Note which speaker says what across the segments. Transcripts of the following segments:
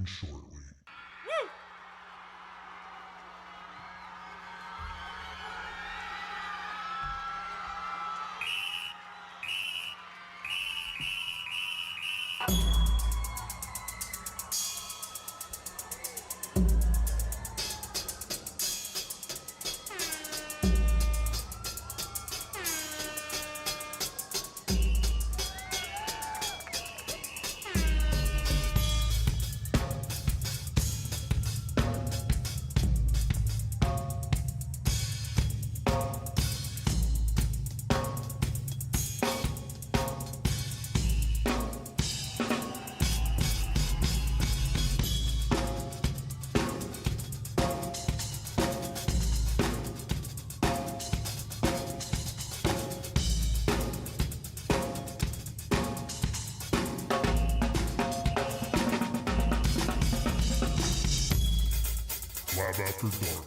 Speaker 1: begin shortly. Lab After Dark is starting soon.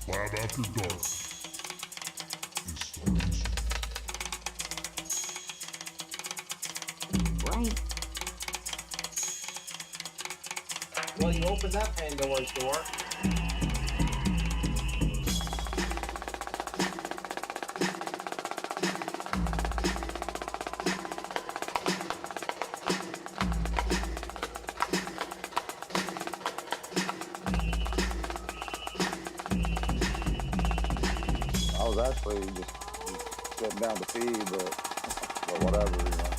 Speaker 1: Lab After Dark is starting soon.
Speaker 2: Right.
Speaker 3: Well, you opened that Pandora's door.
Speaker 4: I was actually just sitting down to pee, but whatever, you know.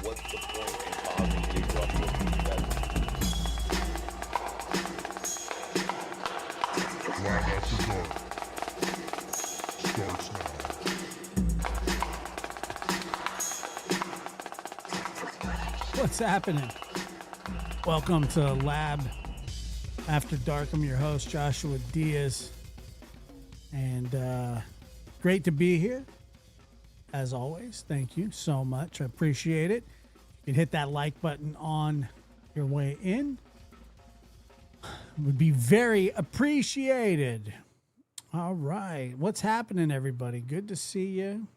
Speaker 5: What's the point in causing the eruption in the desert?
Speaker 1: Lab After Dark starts now.
Speaker 6: What's happening? Welcome to Lab After Dark. I'm your host, Joshua Diaz. And great to be here. As always, thank you so much. I appreciate it. You'd hit that like button on your way in. Would be very appreciated. All right. What's happening, everybody? Good to see you.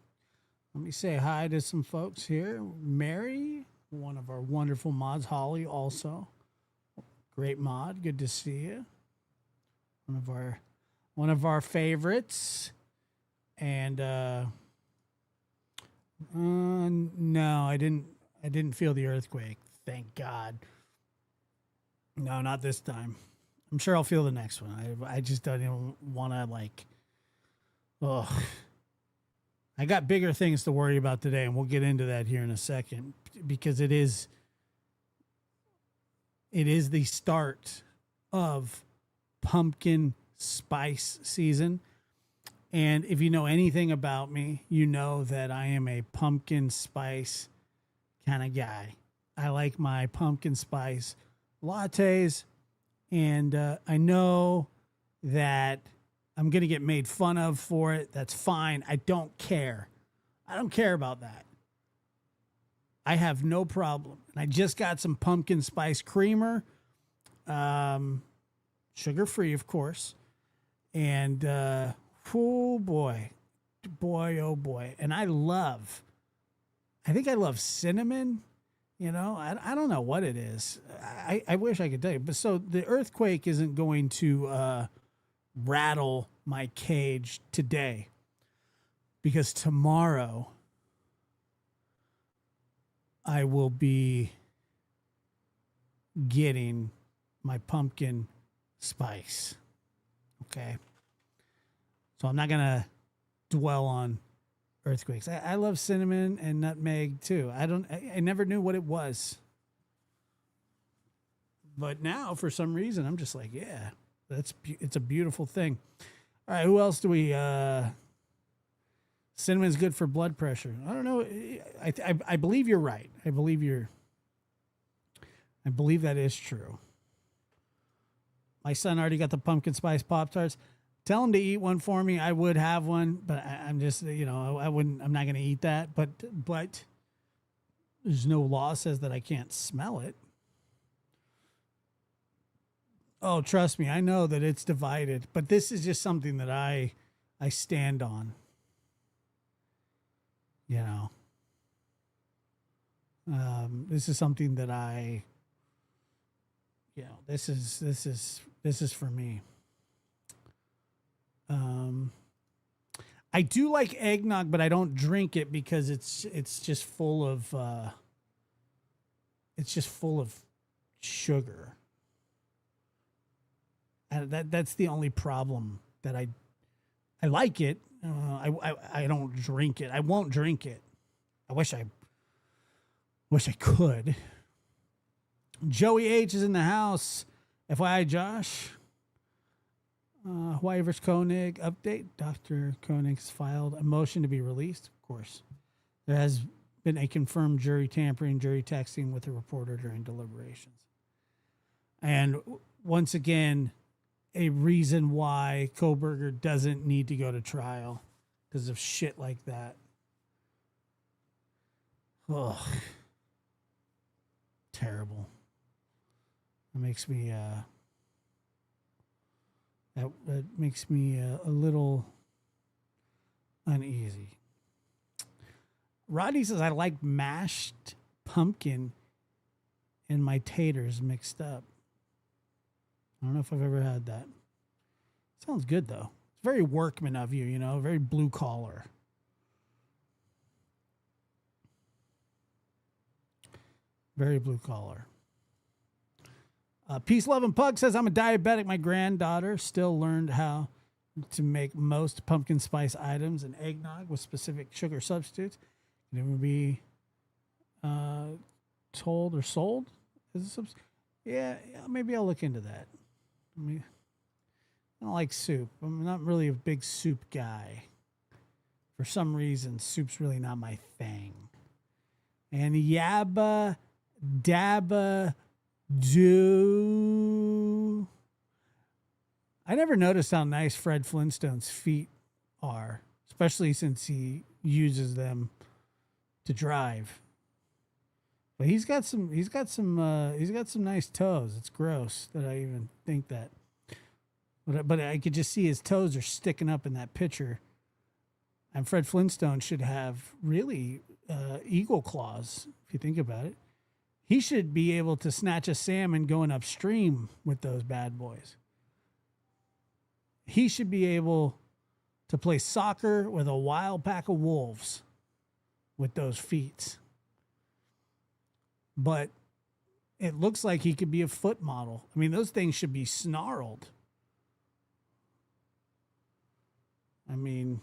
Speaker 6: Let me say hi to some folks here. Mary, one of our wonderful mods. Holly, also. Great mod. Good to see you. One of our favorites. And no, I didn't feel the earthquake. Thank God. No, not this time. I'm sure I'll feel the next one. I just don't even want to, like, ugh. I got bigger things to worry about today, and we'll get into that here in a second, because it is the start of pumpkin spice season. And if you know anything about me, you know that I am a pumpkin spice kind of guy. I like my pumpkin spice lattes, and I know that I'm going to get made fun of for it. That's fine. I don't care. I don't care about that. I have no problem. And I just got some pumpkin spice creamer, sugar-free, of course. And, oh boy, oh boy. And I think I love cinnamon. You know, I don't know what it is. I wish I could tell you. But so the earthquake isn't going to rattle my cage today, because tomorrow I will be getting my pumpkin spice. Okay. So I'm not going to dwell on earthquakes. I love cinnamon and nutmeg too. I never knew what it was. But now for some reason I'm just like, yeah, it's a beautiful thing. All right, who else do we cinnamon's good for blood pressure. I don't know. I believe you're right. I believe that is true. My son already got the pumpkin spice Pop-Tarts. Tell him to eat one for me. I would have one, but I'm just, I'm not going to eat that. But there's no law says that I can't smell it. Oh, trust me. I know that it's divided, but this is just something that I stand on. This is something that this is for me. I do like eggnog, but I don't drink it because it's just full of sugar. And that's the only problem that I like it. I don't drink it. I won't drink it. I wish I could. Joey H is in the house. FYI, Josh. Hawaii vs. Koenig update. Dr. Koenig's filed a motion to be released. Of course, there has been a confirmed jury tampering, jury texting with a reporter during deliberations. And once again, a reason why Kohberger doesn't need to go to trial because of shit like that. Ugh. Terrible. It makes me that makes me a little uneasy. Rodney says, I like mashed pumpkin and my taters mixed up. I don't know if I've ever had that. Sounds good, though. It's very workman of you, very blue collar. Very blue collar. Peace, Love, and Pug says, I'm a diabetic. My granddaughter still learned how to make most pumpkin spice items and eggnog with specific sugar substitutes. Can it ever be told or sold? Yeah, maybe I'll look into that. I don't like soup. I'm not really a big soup guy. For some reason, soup's really not my thing. And Yabba Dabba Do. I never noticed how nice Fred Flintstone's feet are, especially since he uses them to drive. But he's got some nice toes. It's gross that I even think that. But I could just see his toes are sticking up in that picture. And Fred Flintstone should have really eagle claws, if you think about it. He should be able to snatch a salmon going upstream with those bad boys. He should be able to play soccer with a wild pack of wolves with those feet. But it looks like he could be a foot model. I mean, those things should be snarled. I mean,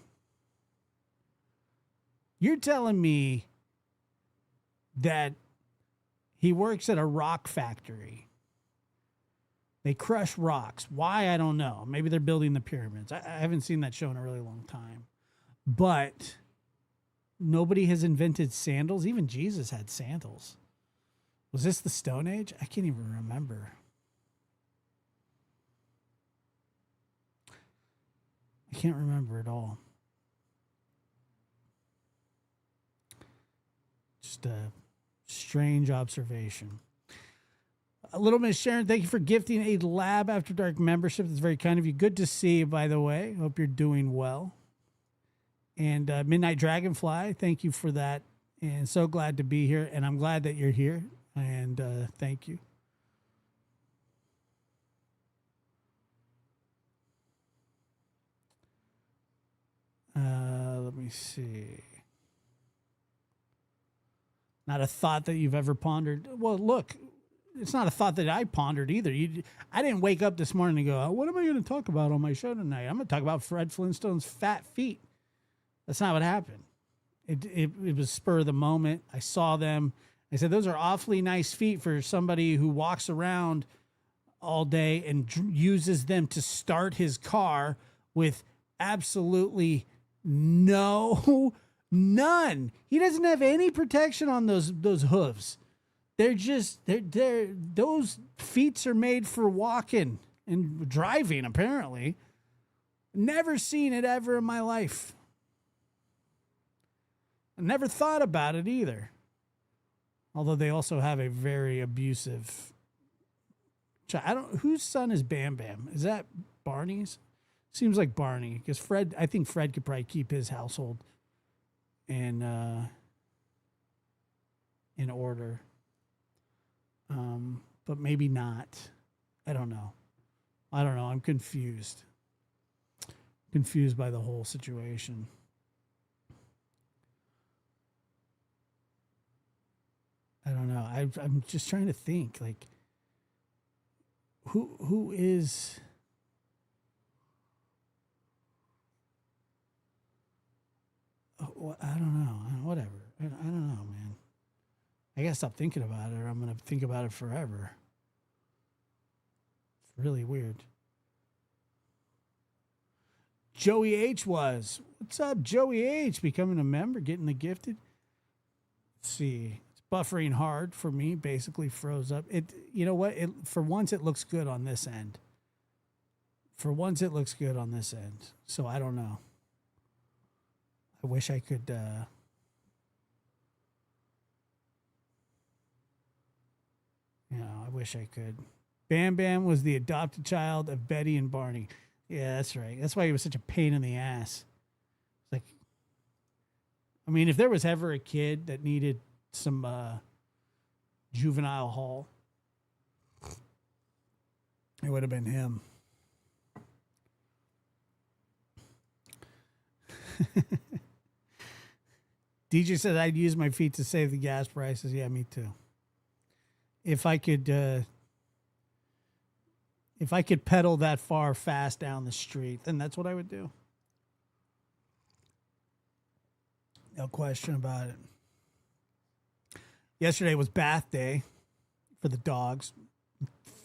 Speaker 6: you're telling me that he works at a rock factory. They crush rocks. Why? I don't know. Maybe they're building the pyramids. I haven't seen that show in a really long time. But nobody has invented sandals. Even Jesus had sandals. Was this the Stone Age? I can't even remember. I can't remember at all. Just a strange observation. A Little Miss Sharon, thank you for gifting a Lab After Dark membership. That's very kind of you. Good to see you, by the way. Hope you're doing well. And Midnight Dragonfly, thank you for that. And so glad to be here. And I'm glad that you're here. And thank you. Let me see. Not a thought that you've ever pondered. Well, look, it's not a thought that I pondered either. I didn't wake up this morning and go, oh, what am I going to talk about on my show tonight? I'm going to talk about Fred Flintstone's fat feet. That's not what happened. It was spur of the moment. I saw them. I said, those are awfully nice feet for somebody who walks around all day and uses them to start his car with absolutely none. He doesn't have any protection on those hooves. They're those feet are made for walking and driving, apparently. Never seen it ever in my life. I never thought about it either. Although they also have a very abusive child. Whose son is Bam Bam? Is that Barney's? Seems like Barney, because I think Fred could probably keep his household in order. But maybe not. I don't know. I'm confused. Confused by the whole situation. I don't know. I'm just trying to think, like, who is... Oh, I don't know. Whatever. I don't know, man. I gotta stop thinking about it, or I'm gonna think about it forever. It's really weird. Joey H was. What's up, Joey H? Becoming a member, getting the gifted. Let's see. It's buffering hard for me. Basically froze up. You know what? For once, it looks good on this end. So I don't know. I wish I could. I wish I could. Bam Bam was the adopted child of Betty and Barney. Yeah, that's right. That's why he was such a pain in the ass. It's like, I mean, if there was ever a kid that needed some juvenile hall, it would have been him. DJ said I'd use my feet to save the gas prices. Yeah, me too. If I could pedal that far fast down the street, then that's what I would do. No question about it. Yesterday was bath day for the dogs.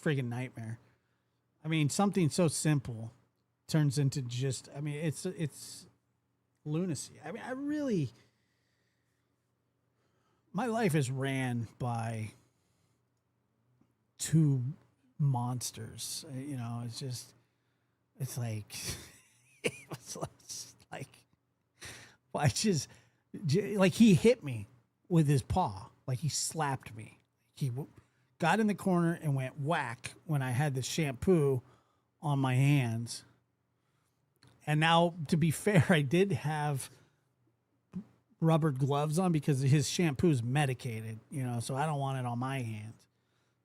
Speaker 6: Friggin' nightmare. I mean, something so simple turns into just, I mean, it's lunacy. I mean, my life is ran by two monsters. It's like, like he hit me with his paw. Like he slapped me. Got in the corner and went whack when I had the shampoo on my hands. And now, to be fair, I did have rubber gloves on because his shampoo is medicated, so I don't want it on my hands.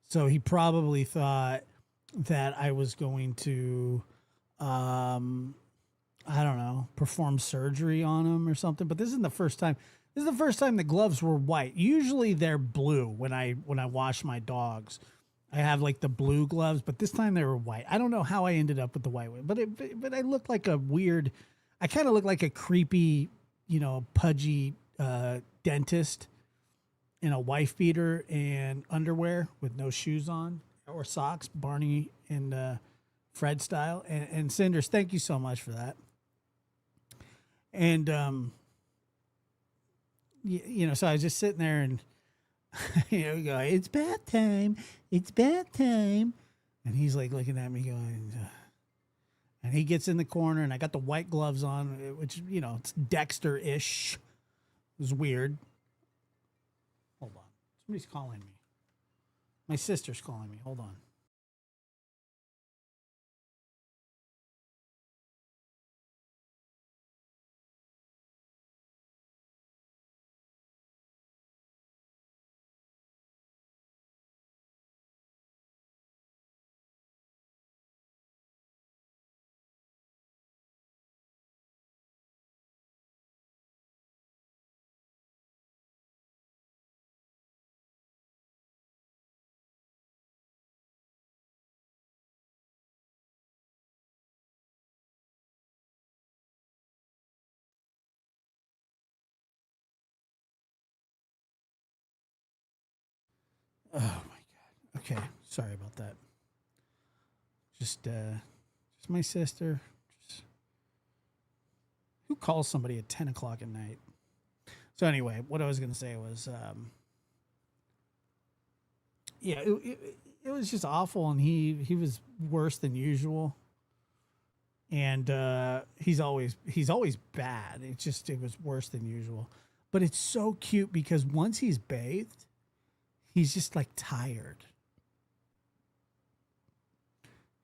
Speaker 6: So he probably thought that I was going to, I don't know, perform surgery on him or something. But this isn't the first time. This is the first time the gloves were white. Usually they're blue when I wash my dogs. I have like the blue gloves, but this time they were white. I don't know how I ended up with the white one, but I look like a weird. I kind of look like a creepy, pudgy dentist in a wife beater and underwear with no shoes on or socks, Barney and Fred style. And Cinders, thank you so much for that. And so I was just sitting there and we go, it's bath time. It's bath time. And he's like looking at me going, and he gets in the corner and I got the white gloves on, which, it's Dexter-ish. It was weird. Hold on. Somebody's calling me. My sister's calling me. Hold on. Oh my God. Okay. Sorry about that. Just my sister. Who calls somebody at 10 o'clock at night? So anyway, what I was going to say was, it was just awful. And he was worse than usual. And he's always bad. It was worse than usual. But it's so cute because once he's bathed, he's just like tired.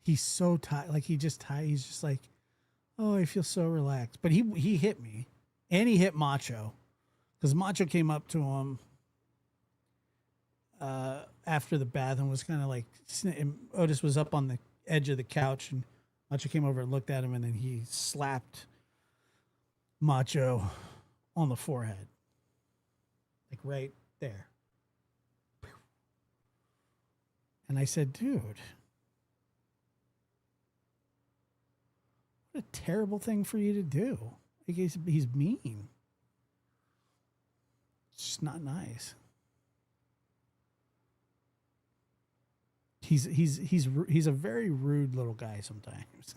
Speaker 6: He's so tired. Like he's just like, oh, I feel so relaxed. But he hit me and he hit Macho because Macho came up to him after the bath and was kind of like, Otis was up on the edge of the couch and Macho came over and looked at him and then he slapped Macho on the forehead. Like right there. And I said, dude, what a terrible thing for you to do. Like he's mean. It's just not nice. He's a very rude little guy sometimes.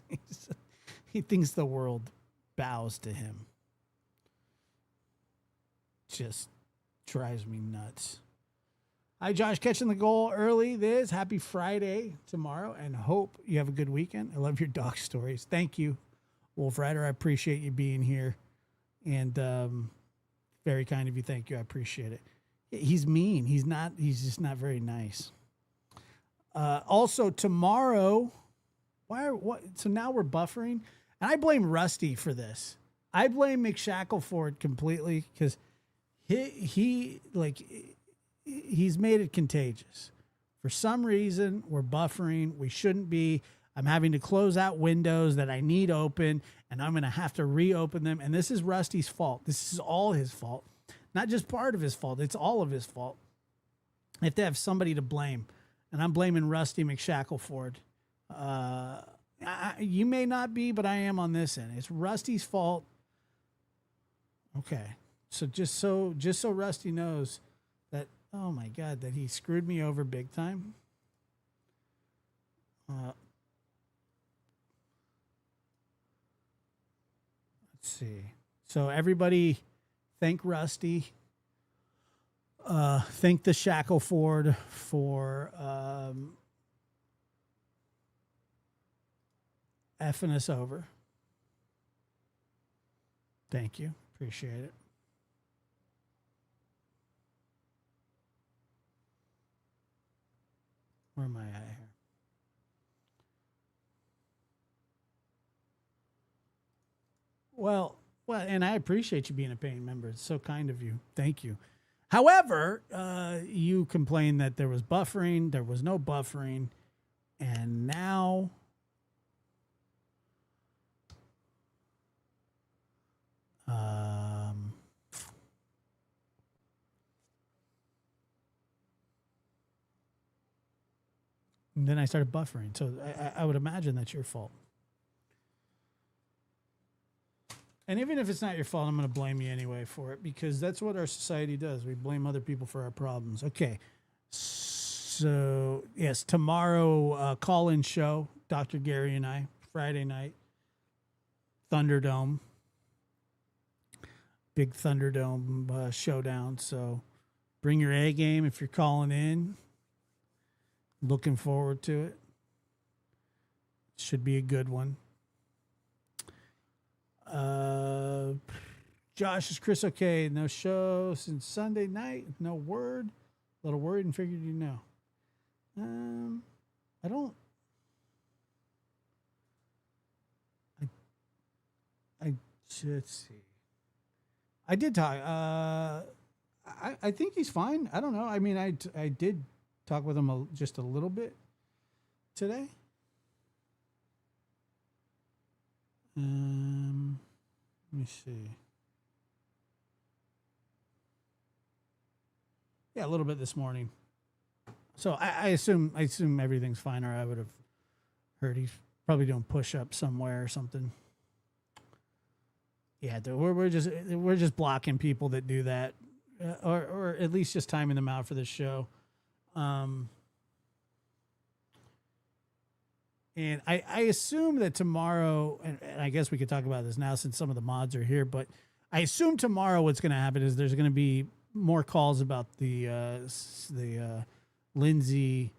Speaker 6: He thinks the world bows to him. Just drives me nuts. Hi, Josh, catching the goal early. Happy Friday tomorrow, and hope you have a good weekend. I love your dog stories. Thank you, Wolf Rider. I appreciate you being here, and very kind of you. Thank you. I appreciate it. He's mean. He's just not very nice. Also, tomorrow, so now we're buffering, and I blame Rusty for this. I blame McShackleford completely because he's made it contagious. For some reason, we're buffering. We shouldn't be. I'm having to close out windows that I need open, and I'm going to have to reopen them. And this is Rusty's fault. This is all his fault. Not just part of his fault. It's all of his fault. I have to have somebody to blame. And I'm blaming Rusty McShackleford. You may not be, but I am on this end. It's Rusty's fault. Okay. So just so Rusty knows that, oh my God, that he screwed me over big time. Let's see. So everybody thank Rusty. Thank the Shackleford for effing us over. Thank you. Appreciate it. Where am I at here? Well, and I appreciate you being a paying member. It's so kind of you. Thank you. However, you complained that there was buffering. There was no buffering. And now and then I started buffering. So I would imagine that's your fault. And even if it's not your fault, I'm going to blame you anyway for it, because that's what our society does. We blame other people for our problems. Okay. So, yes, tomorrow, call-in show, Dr. Gary and I, Friday night, Thunderdome. Big Thunderdome showdown. So bring your A game if you're calling in. Looking forward to it. Should be a good one. Josh, is Chris okay? No show since Sunday night. No word. A little worried and figured you know. I don't. Let's see. I did talk. I think he's fine. I don't know. I mean, I did talk with him just a little bit today. Let me see. Yeah, a little bit this morning. So I assume everything's fine, or I would have heard he's probably doing push-ups somewhere or something. Yeah, we're just blocking people that do that, or at least just timing them out for this show. And I assume that tomorrow, and I guess we could talk about this now since some of the mods are here, but I assume tomorrow what's going to happen is there's going to be more calls about the Lindsay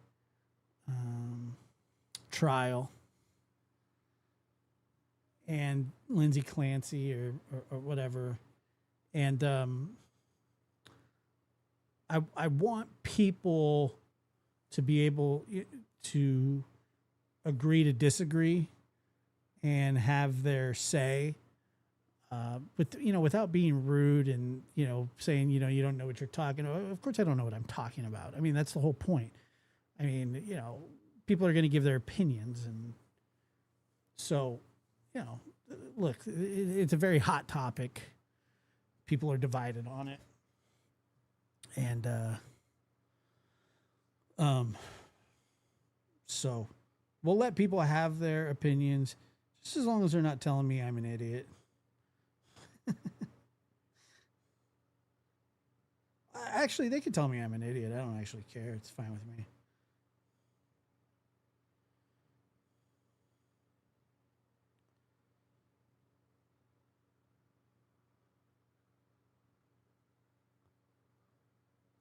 Speaker 6: trial and Lindsay Clancy or whatever. And I want people to be able to agree to disagree and have their say, but without being rude and saying you don't know what you're talking about. Of course, I don't know what I'm talking about. I mean, that's the whole point. I mean, people are going to give their opinions, and so look, it's a very hot topic. People are divided on it, and so we'll let people have their opinions, just as long as they're not telling me I'm an idiot. Actually, they could tell me I'm an idiot. I don't actually care. It's fine with me.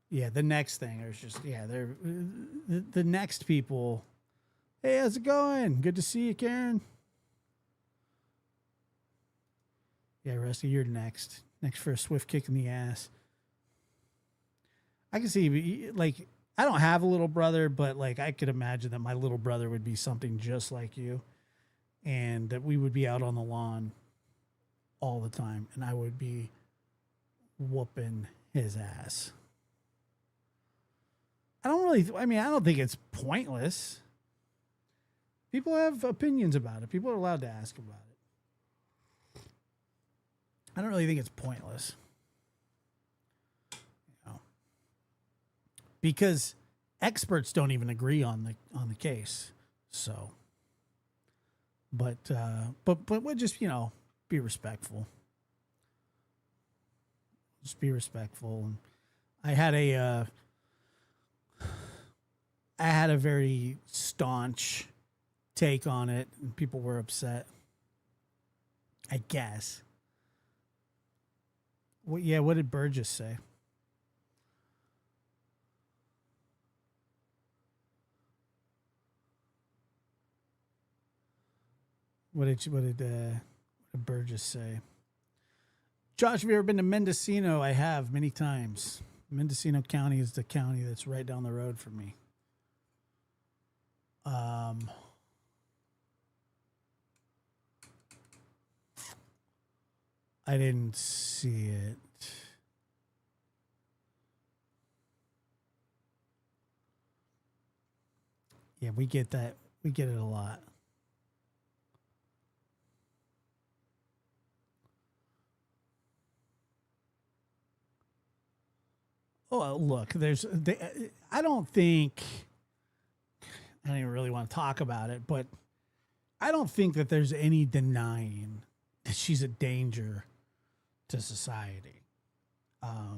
Speaker 6: Yeah, the next thing is just, they're the next people. Hey, how's it going? Good to see you, Karen. Yeah, Rusty, you're next. Next for a swift kick in the ass. I can see, like, I don't have a little brother, but, like, I could imagine that my little brother would be something just like you, and that we would be out on the lawn all the time, and I would be whooping his ass. I don't think it's pointless. People have opinions about it. People are allowed to ask about it. I don't really think it's pointless. Because experts don't even agree on the case. So, but we'll just, be respectful. Just be respectful. And I had a very staunch take on it, and people were upset, I guess. What did Burgess say? What did Burgess say? Josh, have you ever been to Mendocino? I have, many times. Mendocino County is the county that's right down the road from me. Um, I didn't see it. Yeah, we get that. We get it a lot. Oh, look, I don't think, I don't even really want to talk about it, but I don't think that there's any denying that she's a danger to society. I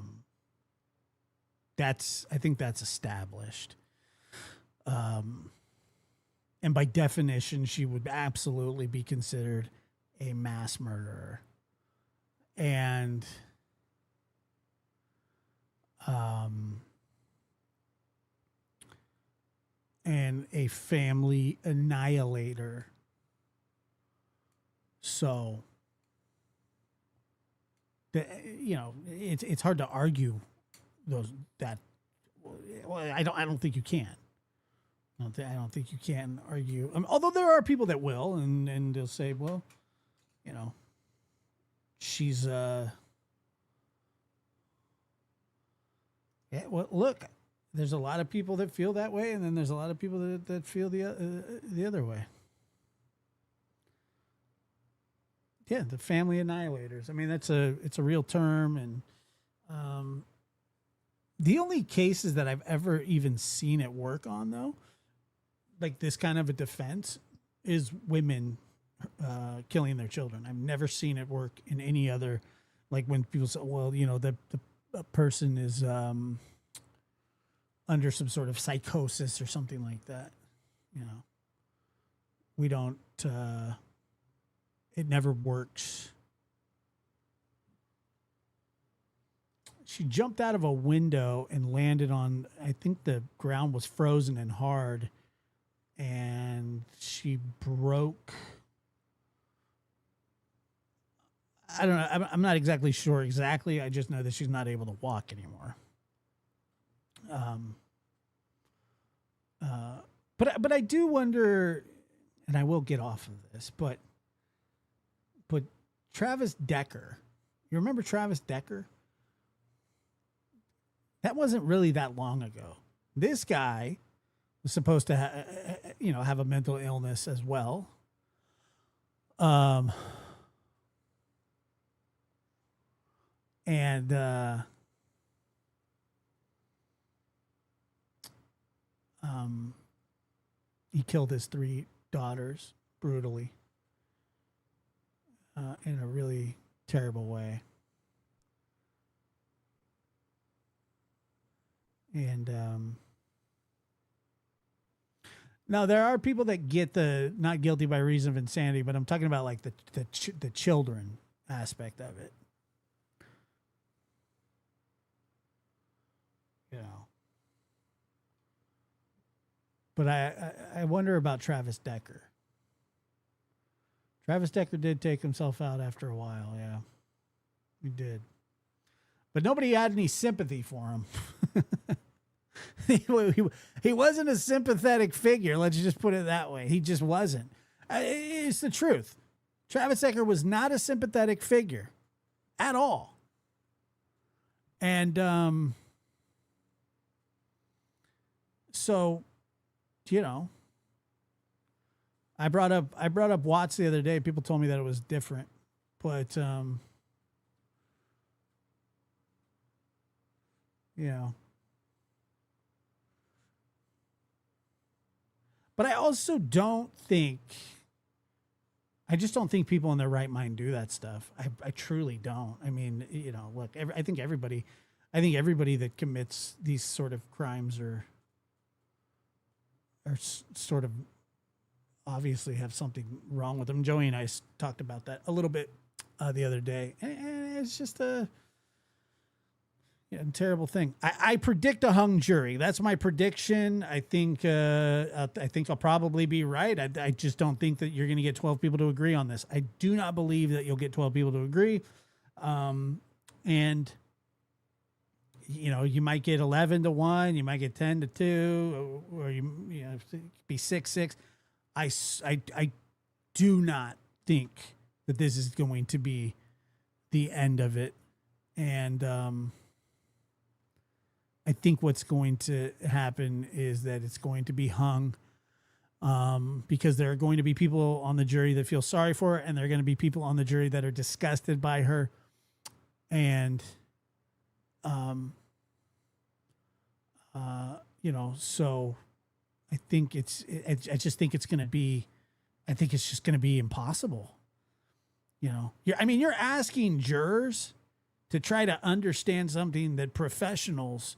Speaker 6: think that's established. And by definition, she would absolutely be considered a mass murderer. And a family annihilator. So, it's hard to argue that. Well, I don't think you can. I don't think you can argue. Although there are people that will, and they'll say, well, she's yeah. Well, look, there's a lot of people that feel that way, and then there's a lot of people that feel the other way. Yeah, the family annihilators. I mean, it's a real term, and the only cases that I've ever even seen it work on, though, like this kind of a defense, is women killing their children. I've never seen it work in any other, like when people say, well, the person is under some sort of psychosis or something like that. We don't. It never works. She jumped out of a window and landed on, I think the ground was frozen and hard, and she broke. I don't know. I'm not exactly sure exactly. I just know that she's not able to walk anymore. But I do wonder, and I will get off of this, but Travis Decker, you remember Travis Decker? That wasn't really that long ago. This guy was supposed to have a mental illness as well. He killed his 3 daughters brutally in a really terrible way. And now there are people that get the not guilty by reason of insanity, but I'm talking about like the children aspect of it. But I wonder about Travis Decker. Travis Decker did take himself out after a while, yeah. He did. But nobody had any sympathy for him. He wasn't a sympathetic figure, let's just put it that way. He just wasn't. It's the truth. Travis Decker was not a sympathetic figure at all. And so, I brought up Watts the other day. People told me that it was different, but But I also don't think. I just don't think people in their right mind do that stuff. I truly don't. I mean, look, I think everybody that commits these sort of crimes are sort of obviously have something wrong with them. Joey and I talked about that a little bit the other day, and it's just a terrible thing. I predict a hung jury. That's my prediction. I think I'll probably be right. I just don't think that you're going to get 12 people to agree on this. I do not believe that you'll get 12 people to agree. And you know, you might get 11-1, you might get 10-2, or you know, it could be 6-6. I do not think that this is going to be the end of it. And I think what's going to happen is that it's going to be hung, because there are going to be people on the jury that feel sorry for her, and there are going to be people on the jury that are disgusted by her. And, you know, so I think I just think it's going to be, I think it's just going to be impossible. You know, you're asking jurors to try to understand something that professionals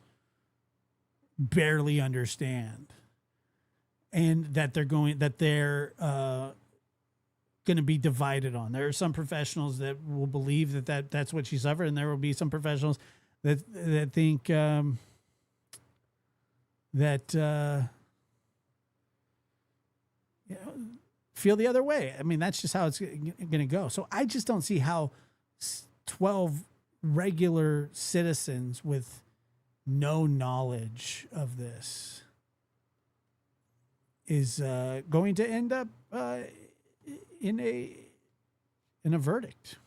Speaker 6: barely understand, and that they're going to be divided on. There are some professionals that will believe that's what she suffered, and there will be some professionals that think you know, feel the other way. I mean, that's just how it's going to go. So I just don't see how 12 regular citizens with no knowledge of this is going to end up in a verdict.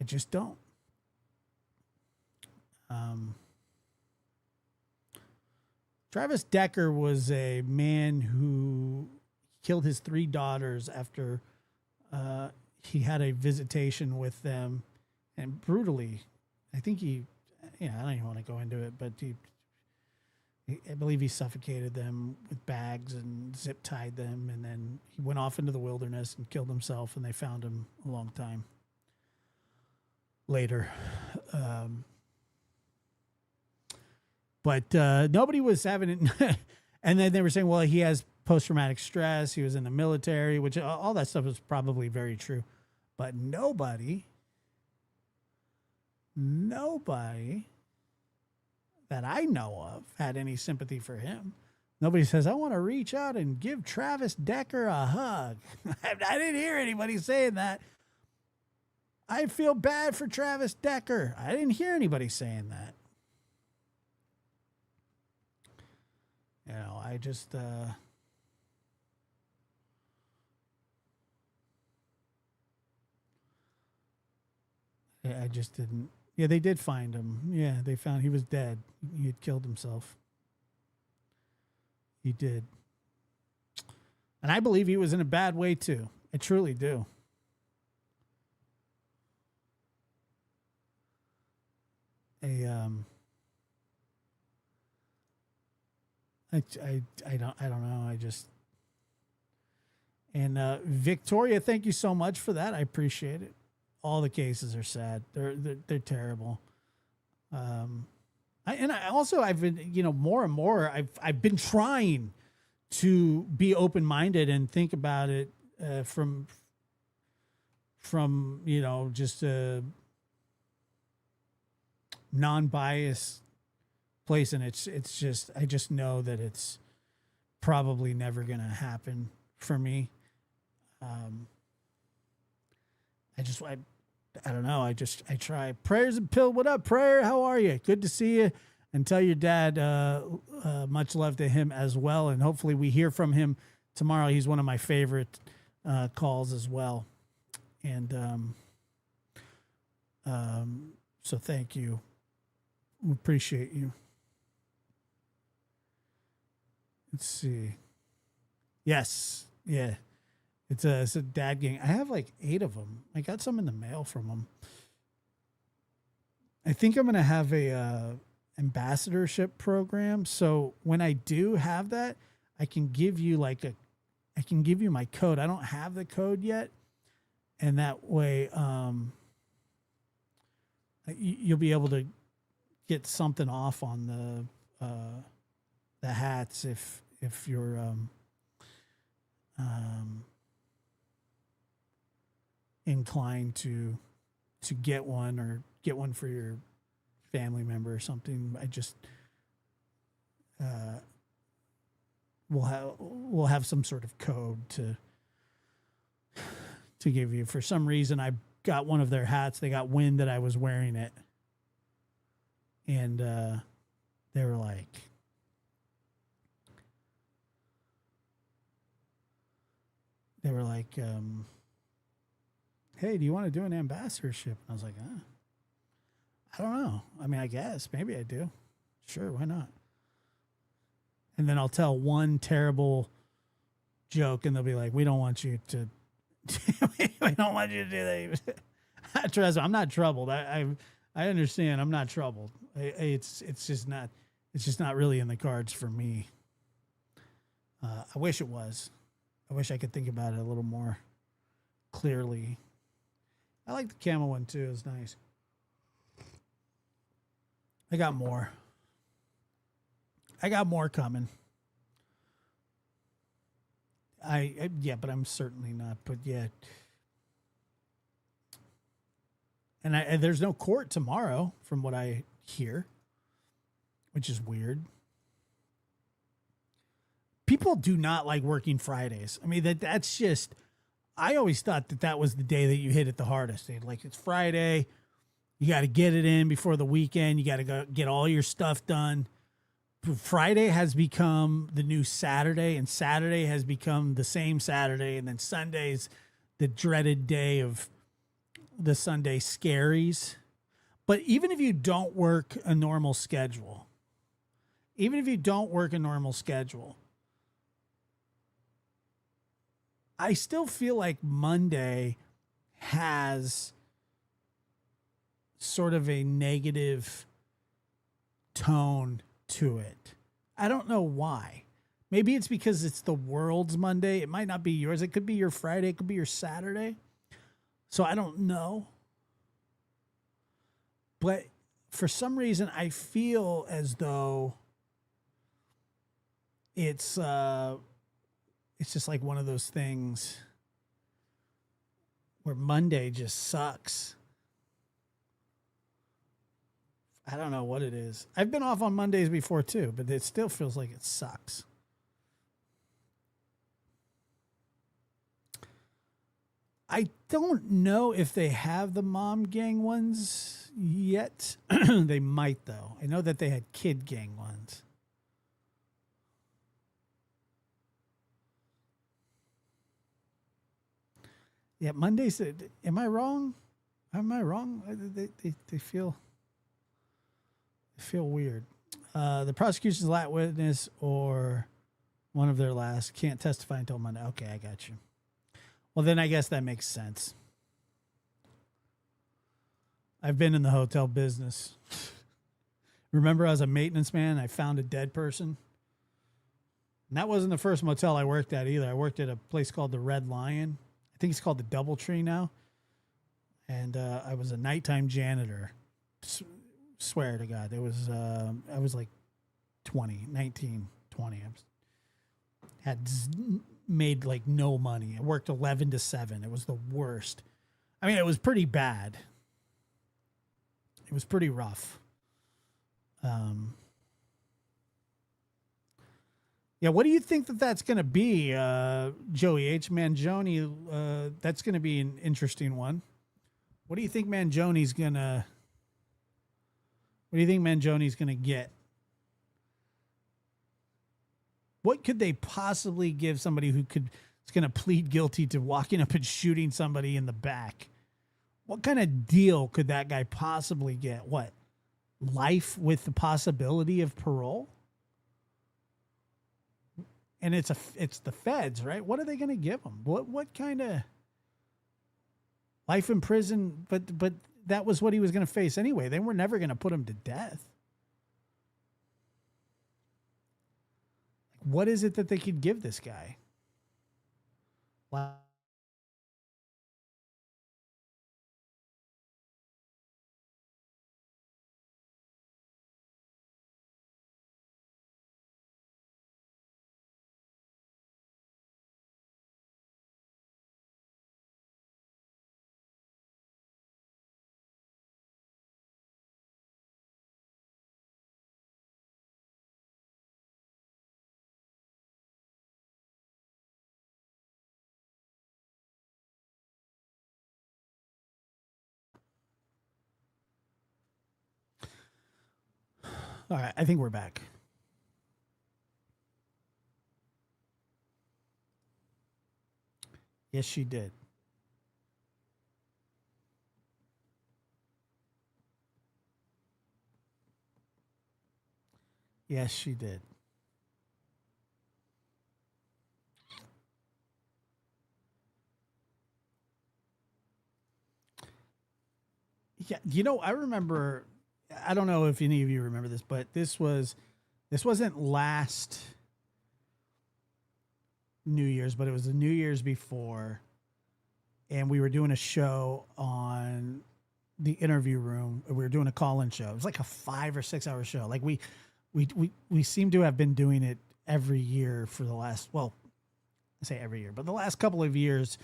Speaker 6: I just don't. Travis Decker was a man who killed his 3 daughters after he had a visitation with them, and brutally, I think I don't even want to go into it, but I believe he suffocated them with bags and zip tied them, and then he went off into the wilderness and killed himself, and they found him a long time later. But nobody was having it. And then they were saying, well, he has post-traumatic stress. He was in the military, which all that stuff is probably very true. But nobody that I know of had any sympathy for him. Nobody says, I want to reach out and give Travis Decker a hug. I didn't hear anybody saying that. I feel bad for Travis Decker. I didn't hear anybody saying that. You know, I just, I just didn't. Yeah, they did find him. Yeah, they found he was dead. He had killed himself. He did. And I believe he was in a bad way too. I truly do. I don't know. I just, and Victoria, thank you so much for that. I appreciate it. All the cases are sad. They're terrible. I've been, more and more, I've been trying to be open-minded and think about it from just a non-biased place, and it's just, I just know that it's probably never going to happen for me. I don't know. I try. Prayers and Pill, what up, Prayer? How are you? Good to see you. And tell your dad much love to him as well. And hopefully we hear from him tomorrow. He's one of my favorite calls as well. And so thank you. We appreciate you. Let's see. Yes. Yeah. It's a dad gang. I have like 8 of them. I got some in the mail from them. I think I'm going to have a ambassadorship program. So when I do have that, I can give you my code. I don't have the code yet. And that way, you'll be able to get something off on the hats if you're, inclined to get one, or get one for your family member or something. I just we'll have some sort of code to give you. For some reason, I got one of their hats. They got wind that I was wearing it, And they were like, hey, do you want to do an ambassadorship? And I was like, I don't know. I mean, I guess maybe I do. Sure, why not? And then I'll tell one terrible joke, and they'll be like, we don't want you to. We don't want you to do that. Trust me, I'm not troubled. I understand. I'm not troubled. It's just not really in the cards for me. I wish it was. I wish I could think about it a little more clearly. I like the camel one too. It's nice. I got more coming. Yeah, but I'm certainly not. But yeah. And there's no court tomorrow, from what I hear, which is weird. People do not like working Fridays. I mean, that's just, I always thought that was the day that you hit it the hardest. Like, it's Friday. You got to get it in before the weekend. You got to go get all your stuff done. Friday has become the new Saturday, and Saturday has become the same Saturday. And then Sunday's the dreaded day of the Sunday scaries. But even if you don't work a normal schedule, I still feel like Monday has sort of a negative tone to it. I don't know why. Maybe it's because it's the world's Monday. It might not be yours. It could be your Friday. It could be your Saturday. So I don't know. But for some reason, I feel as though it's just like one of those things where Monday just sucks. I don't know what it is. I've been off on Mondays before too, but it still feels like it sucks. I don't know if they have the mom gang ones yet. They might, though. I know that they had kid gang ones. Yeah, Mondays. Am I wrong? They feel weird. The prosecution's last witness or one of their last can't testify until Monday. Okay, I got you. Well, then I guess that makes sense. I've been in the hotel business. Remember, I was a maintenance man. I found a dead person. And that wasn't the first motel I worked at either. I worked at a place called the Red Lion. I think it's called the Doubletree now. And I was a nighttime janitor. Swear to God. It was, I was like 19, 20. Had made like no money. I worked 11 to 7. It was the worst. I mean, it was pretty bad. It was pretty rough. Yeah, what do you think that's going to be, Joey H. Mangione? That's going to be an interesting one. What do you think Mangione's going to get? What could they possibly give somebody who's going to plead guilty to walking up and shooting somebody in the back? What kind of deal could that guy possibly get? What? Life with the possibility of parole? And it's the feds, right? What are they going to give him? What kind of life in prison? But that was what he was going to face anyway. They were never going to put him to death. What is it that they could give this guy? All right, I think we're back. Yes, she did. Yes, she did. Yeah, I remember. I don't know if any of you remember this, but this wasn't last New Year's, but it was the New Year's before, and we were doing a show on the interview room. We were doing a call-in show. It was like a 5 or 6 hour show. Like we seem to have been doing it every year for the last, well, I say every year, but the last couple of years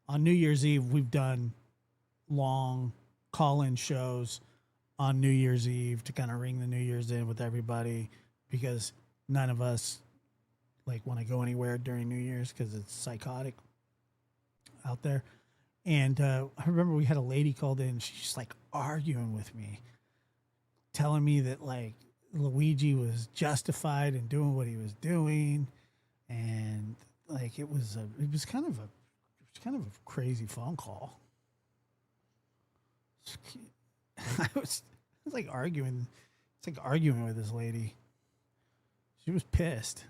Speaker 6: on New Year's Eve, we've done long call-in shows on New Year's Eve to kind of ring the New Year's in with everybody, because none of us like want to go anywhere during New Year's because it's psychotic out there. And I remember we had a lady called in. She's like arguing with me, telling me that like Luigi was justified in doing what he was doing, and like it was kind of a crazy phone call. I was like arguing. It's like arguing with this lady. She was pissed.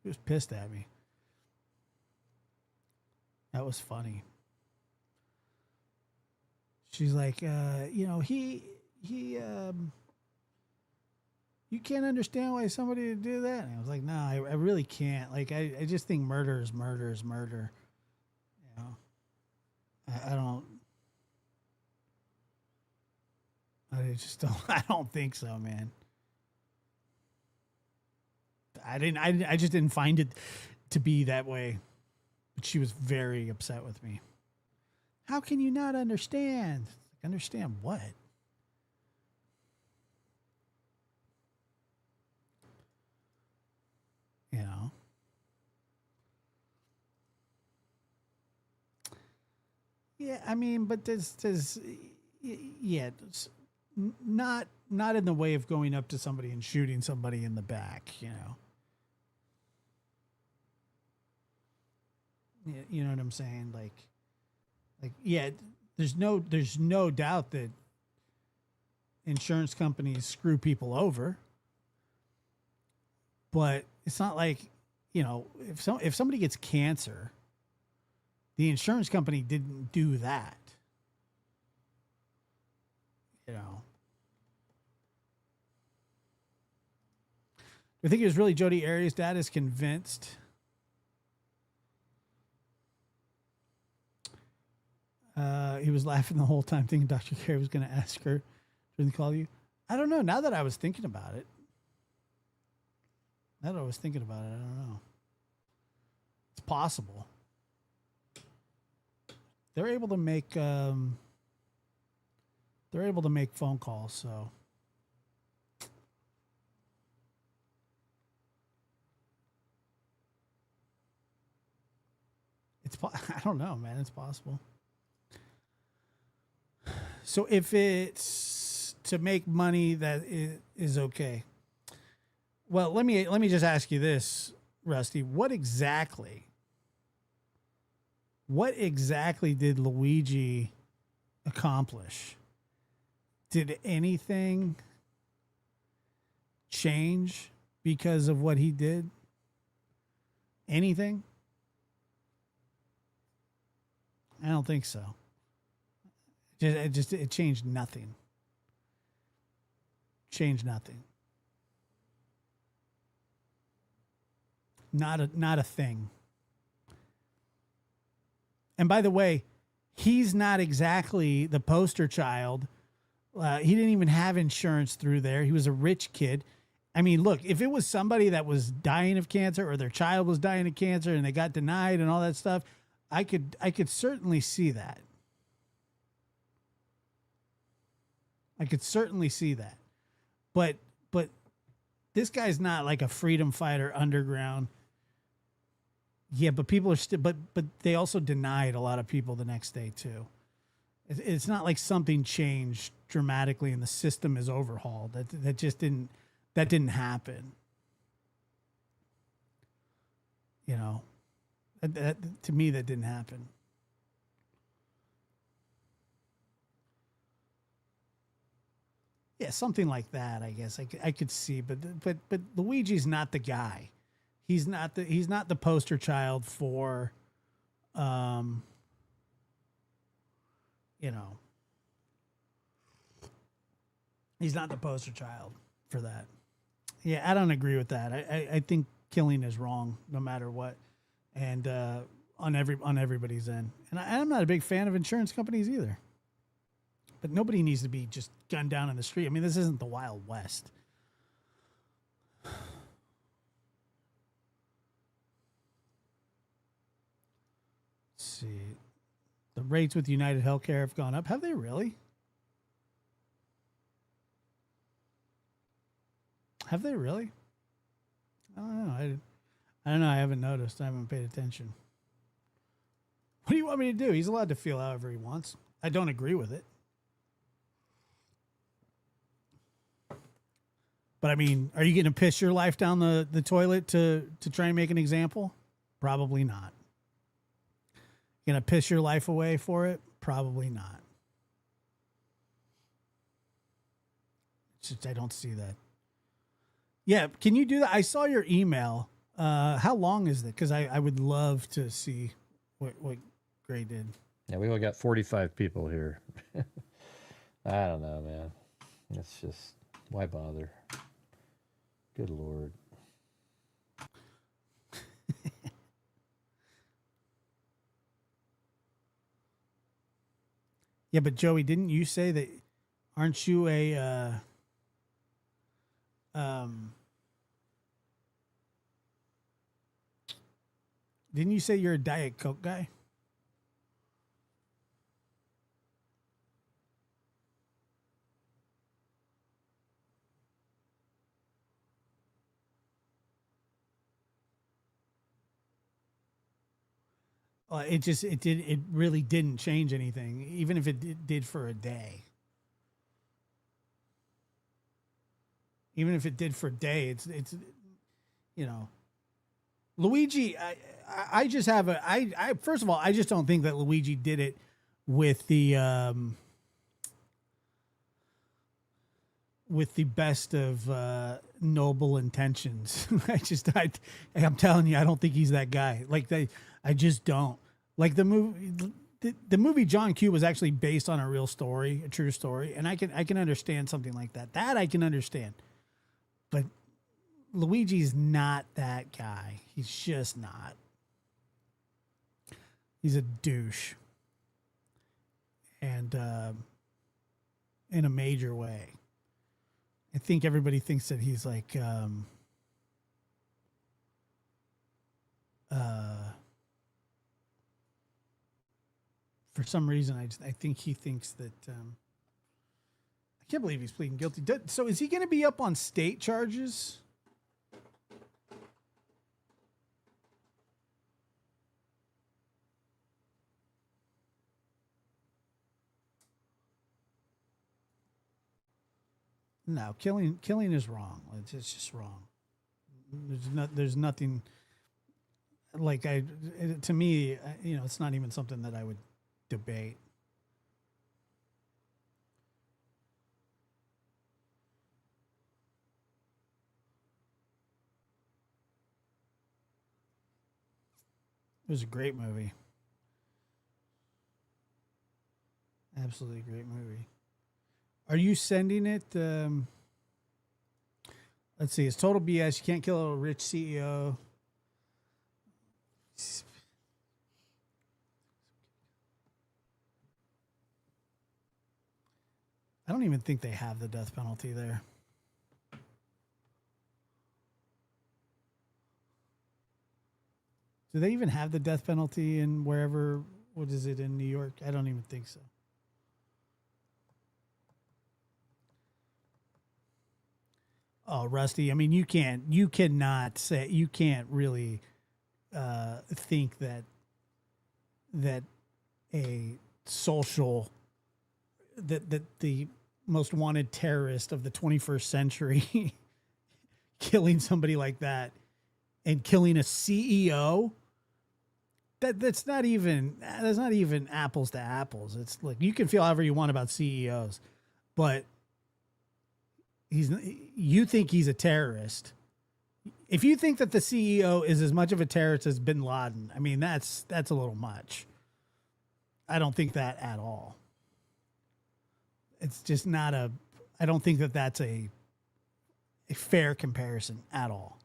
Speaker 6: She was pissed at me. That was funny. She's like, he you can't understand why somebody would do that. And I was like, no, I really can't. Like, I just think murder is murder is murder. You know, I don't think so, man. I just didn't find it to be that way. But she was very upset with me. How can you not understand? Understand what? You know? Yeah, I mean, but not in the way of going up to somebody and shooting somebody in the back, you know. You know what I'm saying? Like, yeah, there's no doubt that insurance companies screw people over, but it's not like, you know, if somebody gets cancer, the insurance company didn't do that. You know, I think it was really Jodi Arias' dad is convinced. He was laughing the whole time, thinking Dr. Carey was going to ask her during the call. I don't know. Now that I was thinking about it, I don't know. It's possible. They're able to make phone calls, so I don't know, man. It's possible. So if it's to make money, that is okay. Well, let me just ask you this, Rusty. What exactly did Luigi accomplish? Did anything change because of what he did? Anything? I don't think so. It changed nothing. Changed nothing. Not a thing. And by the way, he's not exactly the poster child. He didn't even have insurance through there. He was a rich kid. I mean, look, if it was somebody that was dying of cancer or their child was dying of cancer and they got denied and all that stuff, I could certainly see that. I could certainly see that. But this guy's not like a freedom fighter underground. Yeah, but people are still, but they also denied a lot of people the next day too. It's not like something changed dramatically and the system is overhauled. That just didn't that didn't happen. You know, to me, that didn't happen. Yeah, something like that. I guess I could see, but Luigi's not the guy. He's not the poster child for, you know, he's not the poster child for that. Yeah, I don't agree with that. I think killing is wrong no matter what, and on everybody's end. And I'm not a big fan of insurance companies either. But nobody needs to be just gunned down in the street. I mean, this isn't the Wild West. Let's see. The rates with United Healthcare have gone up. Have they really? Have they really? I don't know. I don't know. I haven't noticed. I haven't paid attention. What do you want me to do? He's allowed to feel however he wants. I don't agree with it. But I mean, are you going to piss your life down the toilet to try and make an example? Probably not. Going to piss your life away for it? Probably not. It's just, I don't see that. Yeah, can you do that? I saw your email. How long is it? Because I would love to see what Gray did.
Speaker 2: Yeah, we only got 45 people here. I don't know, man. It's just, why bother? Good Lord.
Speaker 6: Yeah, but Joey, didn't you say that? Aren't you a didn't you say you're a Diet Coke guy? It really didn't change anything, even if it did for a day. Even if it did for a day, it's you know, Luigi. I just have I first of all, I just don't think that Luigi did it with the best of noble intentions. I'm telling you, I don't think he's that guy. I just don't. Like the movie John Q was actually based on a real story, a true story, and I can understand something like that. That I can understand. But Luigi's not that guy. He's just not. He's a douche. And in a major way. I think everybody thinks that he's like for some reason, I think he thinks that I can't believe he's pleading guilty. So is he going to be up on state charges? No, killing is wrong. It's just wrong. There's nothing like to me, you know, it's not even something that I would debate. It was a great movie. Absolutely great movie. Are you sending it? Let's see. It's total BS. You can't kill a rich CEO. I don't even think they have the death penalty there. Do they even have the death penalty in wherever? What is it in New York? I don't even think so. Oh, Rusty. I mean, you can't really think that a social, that the most wanted terrorist of the 21st century killing somebody like that and killing a CEO, that's not even apples to apples. It's like, you can feel however you want about CEOs, but you think he's a terrorist. If you think that the CEO is as much of a terrorist as bin Laden, I mean, that's a little much. I don't think that at all. It's just not I don't think that that's a fair comparison at all.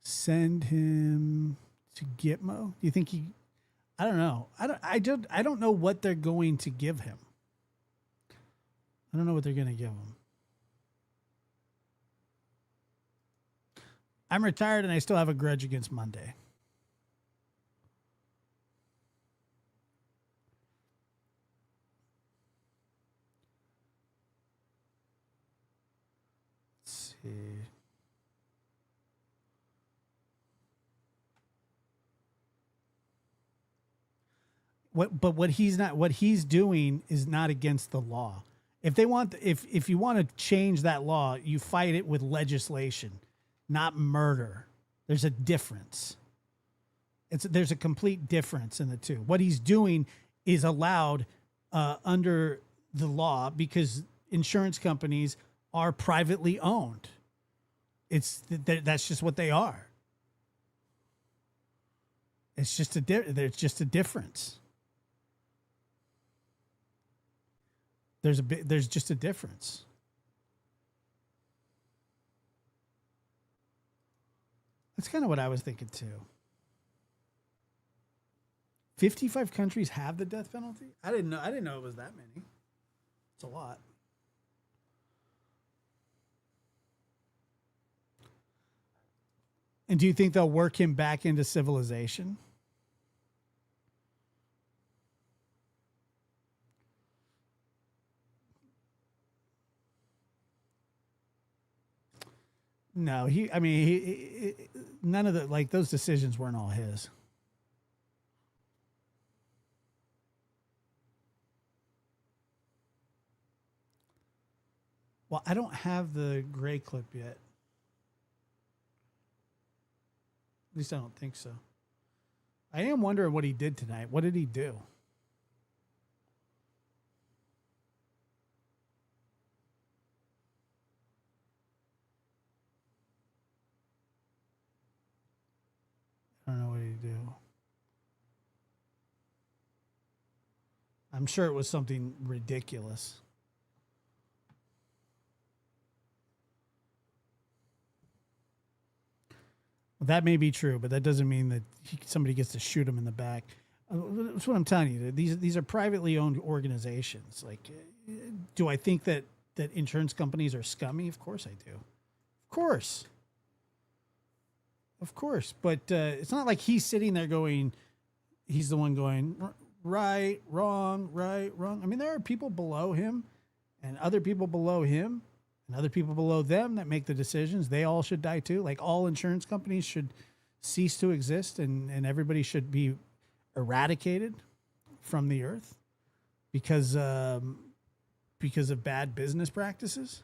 Speaker 6: Send him to Gitmo. Do you think I don't know. I don't know what they're going to give him. I don't know what they're going to give him. I'm retired and I still have a grudge against Monday. Let's see. What he's doing is not against the law. If you want to change that law, you fight it with legislation, not murder. There's a difference. There's a complete difference in the two. What he's doing is allowed under the law because insurance companies are privately owned. That's just what they are. There's just a difference. There's just a difference. That's kind of what I was thinking too. 55 countries have the death penalty? I didn't know it was that many. It's a lot. And do you think they'll work him back into civilization? No, none of those decisions weren't all his. Well, I don't have the gray clip yet. At least I don't think so. I am wondering what he did tonight. What did he do? I don't know what he'd do. I'm sure it was something ridiculous. Well, that may be true, but that doesn't mean that somebody gets to shoot him in the back. That's what I'm telling you. These are privately owned organizations. Like, do I think that insurance companies are scummy? Of course I do. Of course. Of course, but it's not like he's sitting there he's the one going, right, wrong, right, wrong. I mean, there are people below him and other people below him and other people below them that make the decisions. They all should die too. Like, all insurance companies should cease to exist and everybody should be eradicated from the earth because of bad business practices.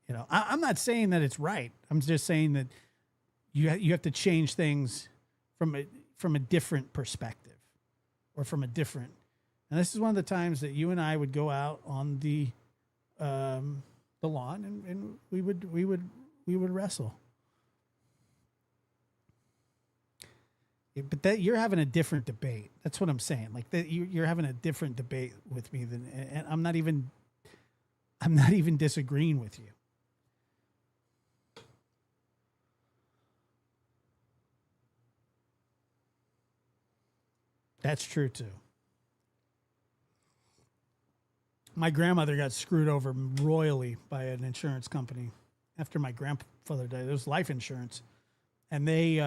Speaker 6: You know, I'm not saying that it's right. I'm just saying that you have to change things from a different perspective, or from a different. And this is one of the times that you and I would go out on the lawn and we would wrestle. Yeah, but that you're having a different debate. That's what I'm saying. Like, that you're having a different debate with me and I'm not even disagreeing with you. That's true too. My grandmother got screwed over royally by an insurance company after my grandfather died. It was life insurance, and they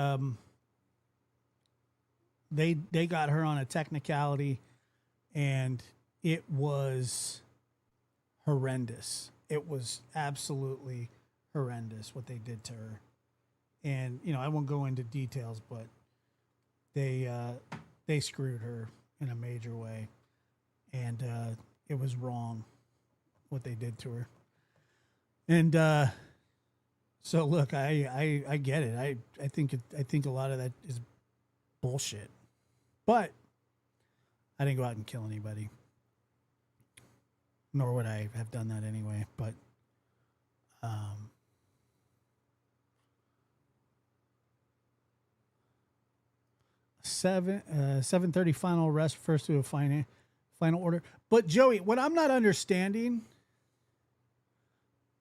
Speaker 6: got her on a technicality, and it was horrendous. It was absolutely horrendous what they did to her. And, you know, I won't go into details, but they screwed her in a major way. And it was wrong what they did to her. And so look, I get it. I think a lot of that is bullshit. But I didn't go out and kill anybody. Nor would I have done that anyway, but 7:30 final arrest refers to a final order. But Joey, what I'm not understanding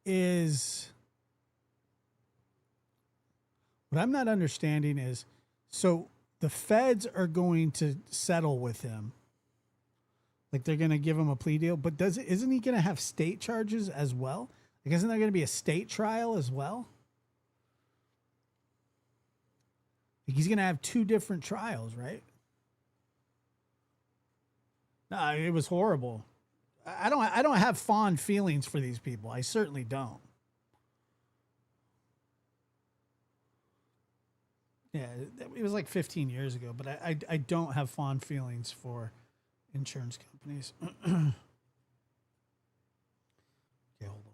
Speaker 6: is so the feds are going to settle with him. Like they're going to give him a plea deal, but isn't he going to have state charges as well? Like, isn't there going to be a state trial as well? Like he's going to have two different trials, right? No, it was horrible. I don't have fond feelings for these people. I certainly don't. Yeah, it was like 15 years ago, but I don't have fond feelings for insurance companies. Okay, hold on.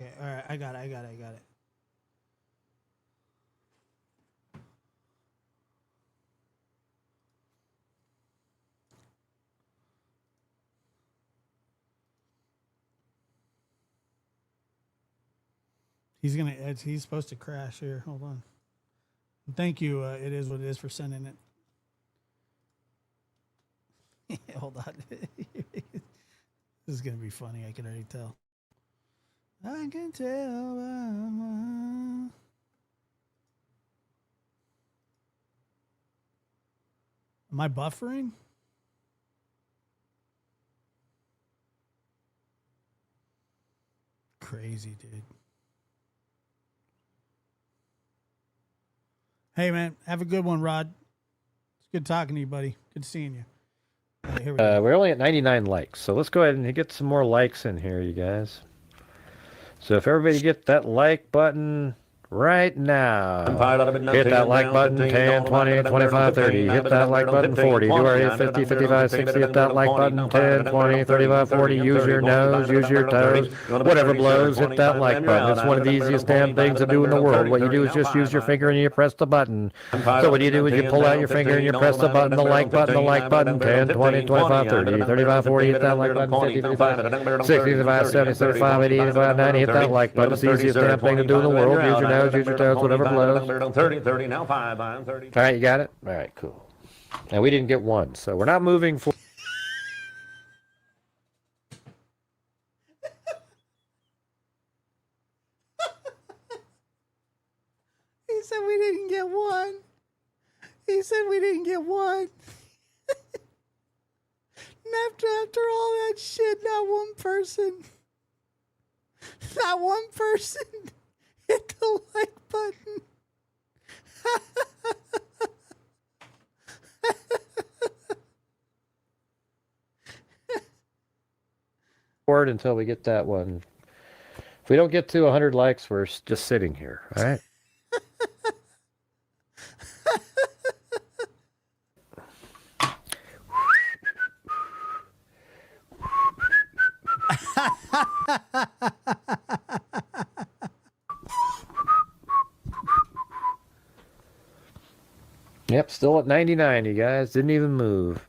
Speaker 6: Okay, all right, I got it. He's supposed to crash here. Hold on. Thank you. It is what it is for sending it. Hold on. This is gonna be funny. I can already tell. I can tell. Am I buffering? Crazy, dude. Hey, man, have a good one, Rod. It's good talking to you, buddy. Good seeing you. All right, here we go.
Speaker 2: We're only at 99 likes, so let's go ahead and get some more likes in here, you guys. So if everybody get that like button right now, hit that like button, 10, 20, 25, 30, hit that like button, 40, do our hit 50, 55, 60, hit that like button, 10, 20, 35, 40, use your nose, use your toes, whatever blows, hit that like button. It's one of the easiest damn things to do in the world. What you do is just use your finger and you press the button. So what you do is you pull out your finger and you press the button, the like button, 10, 20, 25, 30, 35, 40, hit that like button, 50, 55, 60, 65, 70, 75, 80, 85, 90, hit that like button. It's the easiest damn thing to do in the world. Use your nose, use your toes, whatever blows.
Speaker 5: 30, now 5, I'm 30.
Speaker 2: All right, you got it? All right, cool. Now, we didn't get one, so we're not moving forward.
Speaker 6: He said we didn't get one. He said we didn't get one. And after all that shit, not one person hit the like button.
Speaker 2: Forward until we get that one. If we don't get to 100 likes, we're just sitting here, all right? Yep, still at 99, you guys. Didn't even move.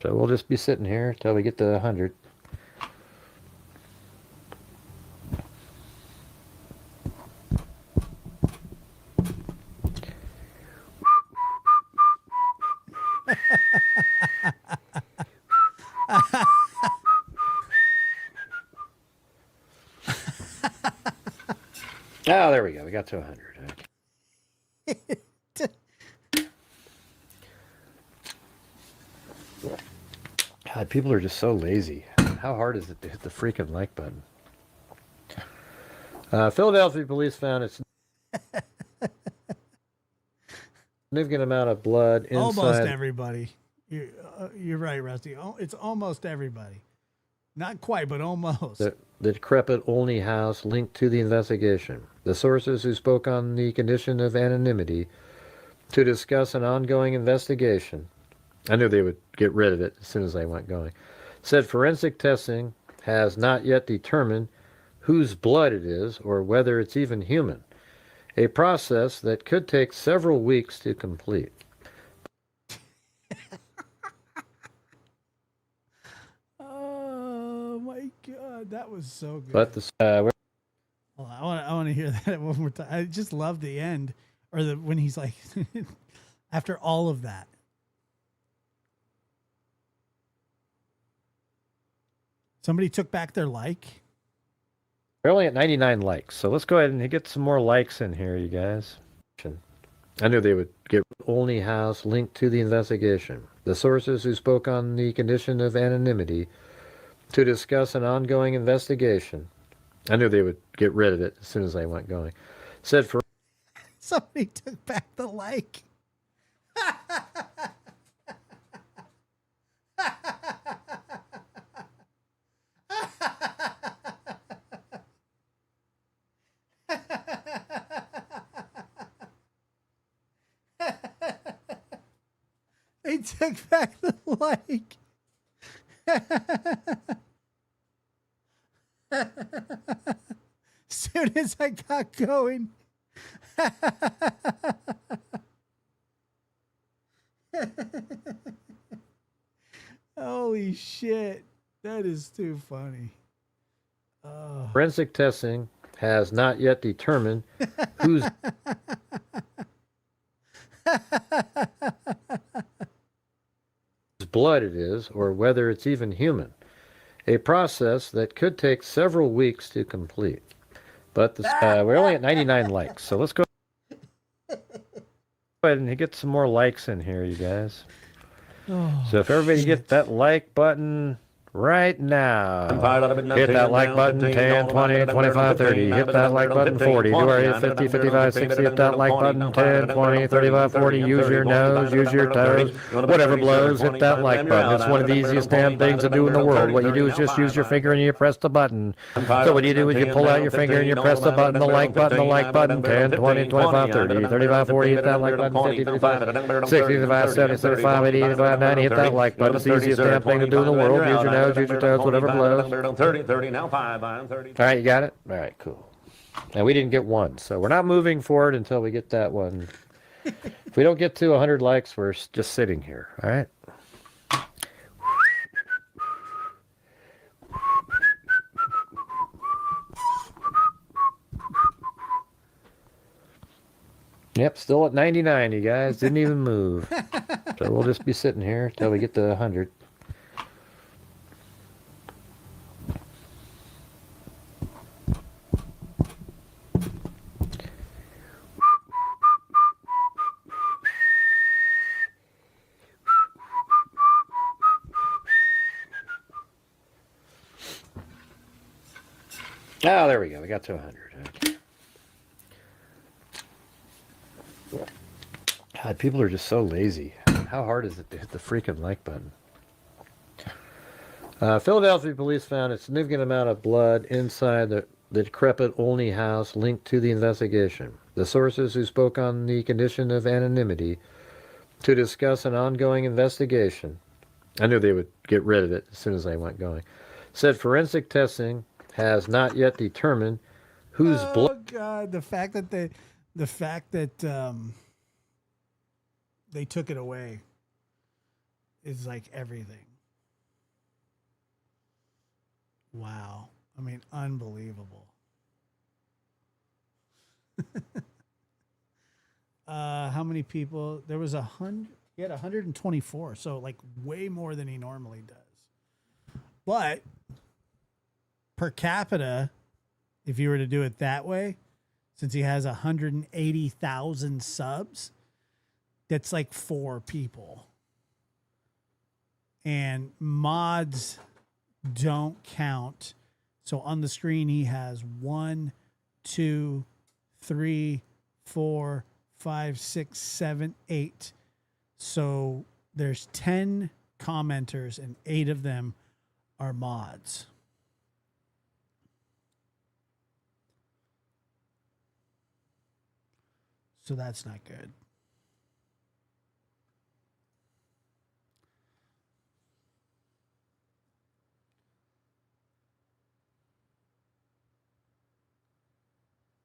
Speaker 2: So we'll just be sitting here until we get to 100. Oh, there we go. We got to 100. God, people are just so lazy. How hard is it to hit the freaking like button? Philadelphia police found it's significant amount of blood
Speaker 6: Almost
Speaker 2: inside
Speaker 6: everybody. You're right, Rusty. It's almost everybody. Not quite, but almost.
Speaker 2: the decrepit Olney house linked to the investigation. The sources who spoke on the condition of anonymity to discuss an ongoing investigation, I knew they would get rid of it as soon as they went going, said forensic testing has not yet determined whose blood it is or whether it's even human, a process that could take several weeks to complete.
Speaker 6: Oh my God, that was so good.
Speaker 2: But the
Speaker 6: Well, I want to hear that one more time. I just love the end, or when he's like, after all of that. Somebody took back their like.
Speaker 2: we're only at 99 likes, so let's go ahead and get some more likes in here, you guys. I knew they would get Olney house linked to the investigation. The sources who spoke on the condition of anonymity to discuss an ongoing investigation, I knew they would get rid of it as soon as they went going, said for
Speaker 6: Somebody took back the like. They took back the like. Soon as I got going. Holy shit. That is too funny. Oh.
Speaker 2: forensic testing has not yet determined whose blood it is or whether it's even human, a process that could take several weeks to complete. But we're only at 99 likes, so let's go ahead and get some more likes in here, you guys.
Speaker 6: Oh,
Speaker 2: So if everybody get that like button right now, hit that like button 10, 20, 25, 30, hit that like button 40, do our hit 50, 55, 60, hit that like button 10, 20, 35, 40, use your nose, use your toes, whatever blows, hit that like button. It's one of the easiest damn things to do in the world. What you do is just use your finger and you press the button. So what you do is you pull out your finger and you press the button, the like button, 10, 20, 25, 30, 35, 40, hit that like button, 50, 55, 60, 55, 70, 75, 80, 85, 90, hit that like button. It's the easiest damn thing to do in the world. Use your nose, use your toes, whatever blows.
Speaker 5: 30, now 5, I'm 30.
Speaker 2: All right, you got it? All right, cool. And we didn't get one, so we're not moving forward until we get that one. If we don't get to 100 likes, we're just sitting here, all right? Yep, still at 99, you guys. Didn't even move. So we'll just be sitting here until we get to 100. Oh, there we go. We got to 100. Okay. God, people are just so lazy. How hard is it to hit the freaking like button? Philadelphia police found a significant amount of blood inside the decrepit Olney house linked to the investigation. The sources who spoke on the condition of anonymity to discuss an ongoing investigation, I knew they would get rid of it as soon as they went going, said forensic testing has not yet determined whose blood.
Speaker 6: Oh God! The fact that they took it away is like everything. Wow! I mean, unbelievable. How many people? There was 100. He had 124, so like way more than he normally does. But per capita, if you were to do it that way, since he has 180,000 subs, that's like 4 people. And mods don't count. So on the screen, he has 1, 2, 3, 4, 5, 6, 7, 8. So there's 10 commenters and 8 of them are mods. So that's not good.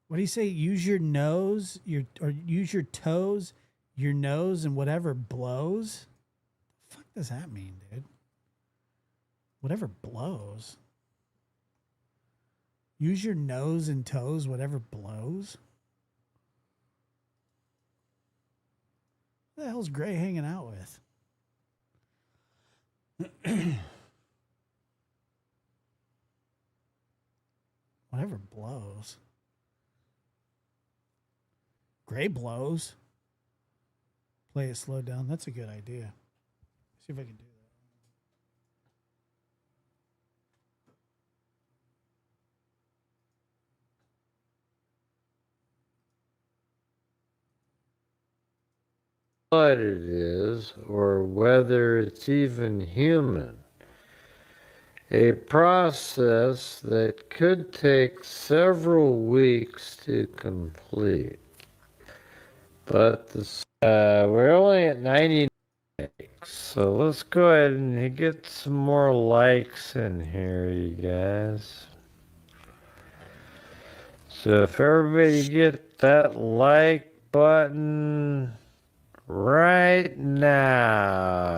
Speaker 6: What do you say? Use your nose, or use your toes, your nose, and whatever blows? The fuck does that mean, dude? Whatever blows. Use your nose and toes, whatever blows. What the hell's Gray hanging out with? Whatever blows. Gray blows. Play it slowed down. That's a good idea. See if I can do that.
Speaker 2: What it is, or whether it's even human. A process that could take several weeks to complete. But we're only at 90 likes, so let's go ahead and get some more likes in here, you guys. So if everybody get that like button right now,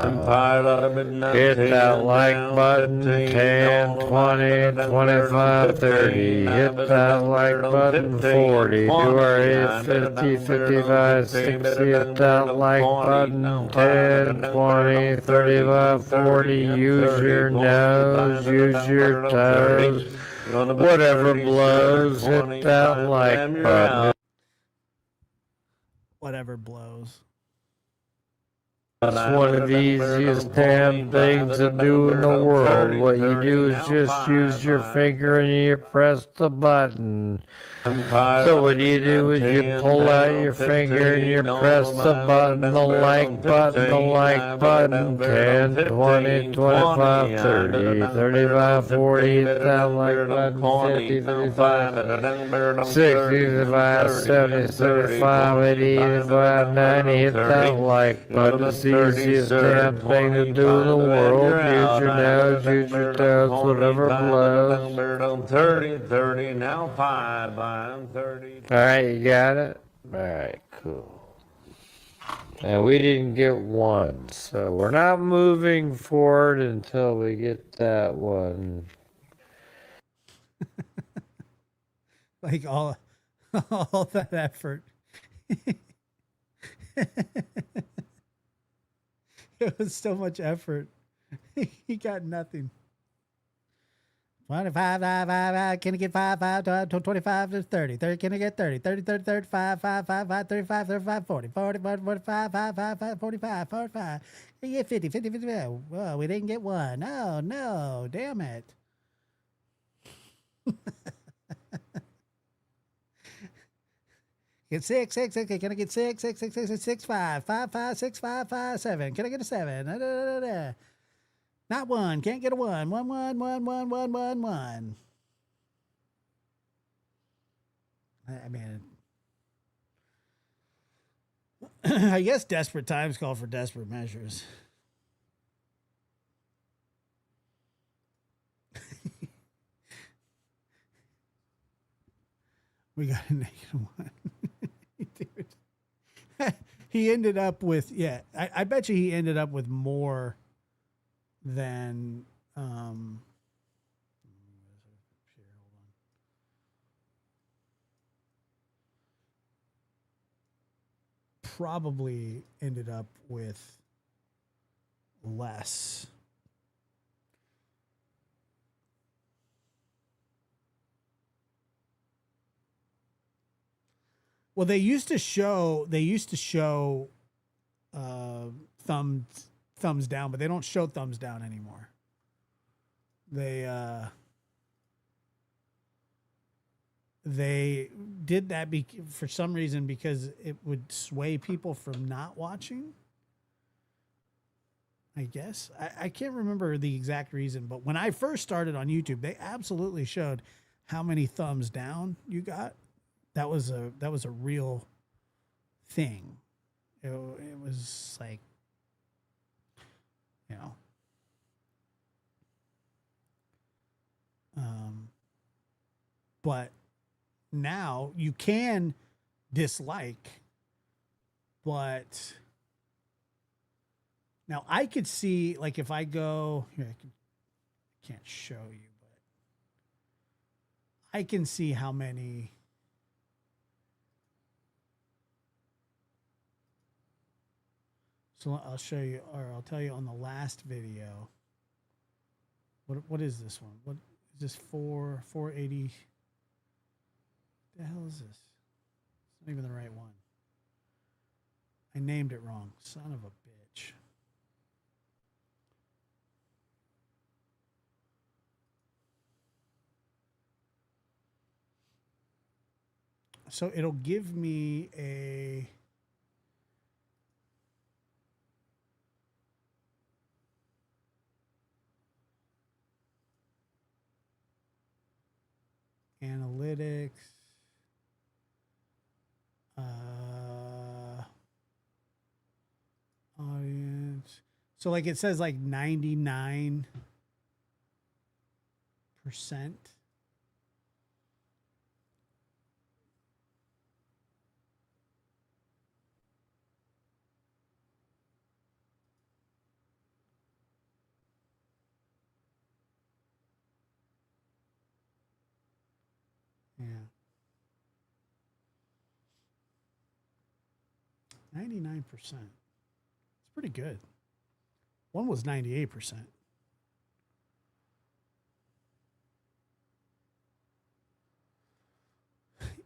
Speaker 2: hit that like button, 10, 20, 25, 30, hit that like button, 40, do our 50, 55, 60, hit that like button, 10, 20, 35, 40, use your nose, use your toes, whatever blows, hit that like button.
Speaker 6: Whatever blows.
Speaker 2: It's one of the easiest damn things to do in the world. What you do is just use your finger and you press the button. So what you do is you pull out your finger and you press the button, the like button, 10, 20, 25, 30, 35, 40, hit that like button, 50, 55, 60, 65, 70, 75, 80, 85, 90, hit that like button. It's the easiest damn thing to do in the world. Use your nose, use your toes, whatever blows.
Speaker 5: 30, now 5. 30.
Speaker 2: Alright, you got it? Alright, cool. And we didn't get one, so we're not moving forward until we get that one.
Speaker 6: Like all that effort. It was so much effort. He got nothing. 25, can I get 5, 25 to 30, 30, can I get 30, 30, 30, 35, 5, 35, 35, 40, 40, 45, 5, 45, 45, you get 50, 50, 50, well, we didn't get one. Oh, no, damn it. Get 6, can I get 6, 5, 6, 5, 7, can I get a 7? Not one. Can't get a 1. 1. I mean, I guess desperate times call for desperate measures. We got a -1. Dude. He ended up with, I bet you he ended up with more than probably ended up with less. Well, they used to show thumbs down, but they don't show thumbs down anymore. they did that for some reason because it would sway people from not watching. I guess I can't remember the exact reason, but when I first started on YouTube, they absolutely showed how many thumbs down you got. That was a real thing. It was like, you know, but now you can dislike, but now I could see, like, if I go here, I can't show you, but I can see how many. So I'll show you, or I'll tell you on the last video. What is this one? What is this? 480. The hell is this? It's not even the right one. I named it wrong. Son of a bitch. So it'll give me a analytics, audience. So like it says like 99%. Yeah. 99%. It's pretty good. One was 98%.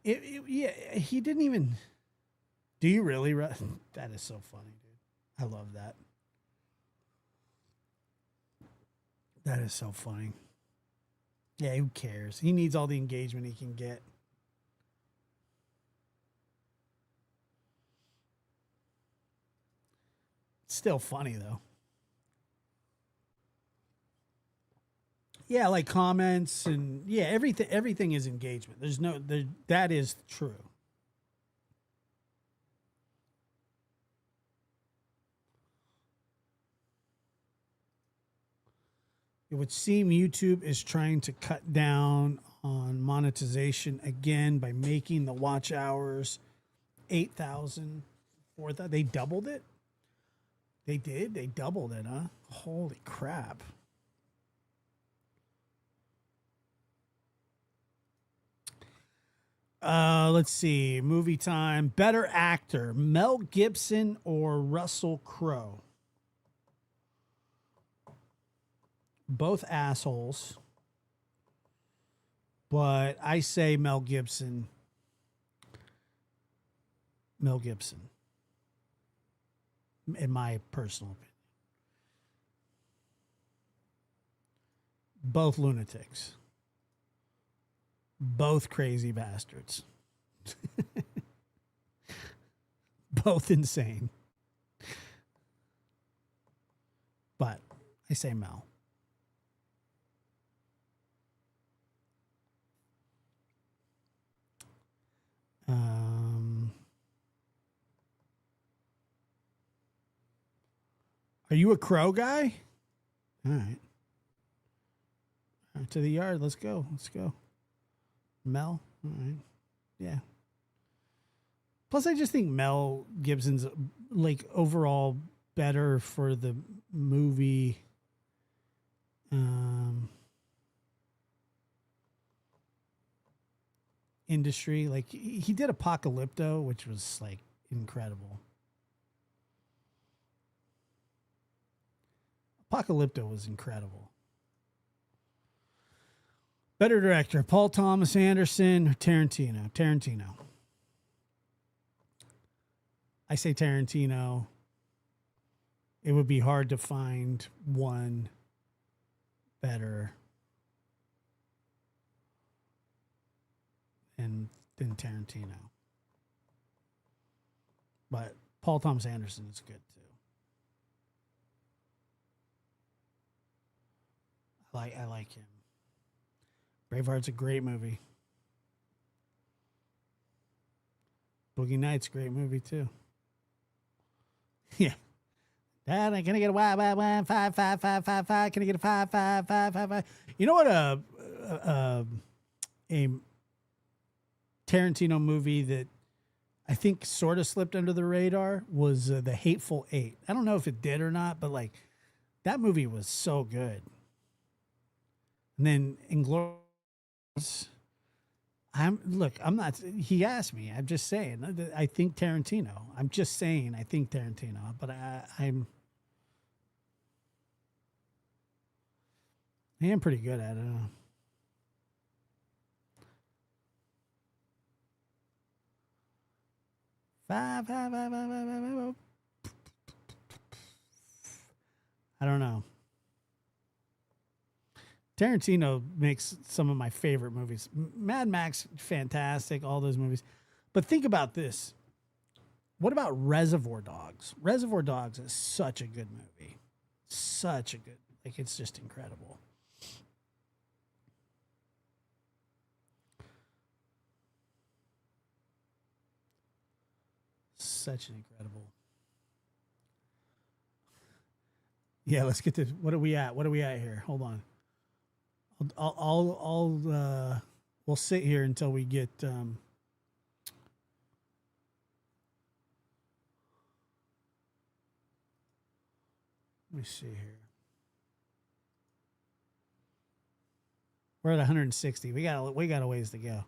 Speaker 6: Yeah, he didn't even. Do you really? That is so funny, dude. I love that. That is so funny. Yeah, who cares? He needs all the engagement he can get. It's still funny though. Yeah, like comments and yeah, everything is engagement. That is true. It would seem YouTube is trying to cut down on monetization again by making the watch hours 8,000, 4,000. They doubled it? They did? They doubled it, huh? Holy crap. Let's see. Movie time. Better actor, Mel Gibson or Russell Crowe? Both assholes, but I say Mel Gibson. Mel Gibson, in my personal opinion. Both lunatics. Both crazy bastards. Both insane. But I say Mel. Are you a Crow guy? All right. To the yard. Let's go. Let's go. Mel. All right. Yeah. Plus, I just think Mel Gibson's like overall better for the movie. Industry. Like he did Apocalypto, which was like incredible. Apocalypto was incredible. Better director, Paul Thomas Anderson or Tarantino? Tarantino. I say Tarantino. It would be hard to find one better than Tarantino. But Paul Thomas Anderson is good too. I like him. Braveheart's a great movie. Boogie Nights, great movie too. Yeah. Dad, can I get a 55555? Can I get a 5555? You know what? A Tarantino movie that I think sort of slipped under the radar was The Hateful Eight. I don't know if it did or not, but like that movie was so good. And then Inglourious. I'm not. He asked me. I'm just saying. I think Tarantino. I'm just saying. I think Tarantino. But I am pretty good at it. Five. I don't know. Tarantino makes some of my favorite movies. Mad Max, fantastic, all those movies. But think about this. What about Reservoir Dogs? Reservoir Dogs is such a good movie. Such a good, like, it's just incredible. Such an incredible. Yeah, let's get to, what are we at? What are we at here? Hold on. We'll sit here until we get let me see here. We're at 160. We got a ways to go.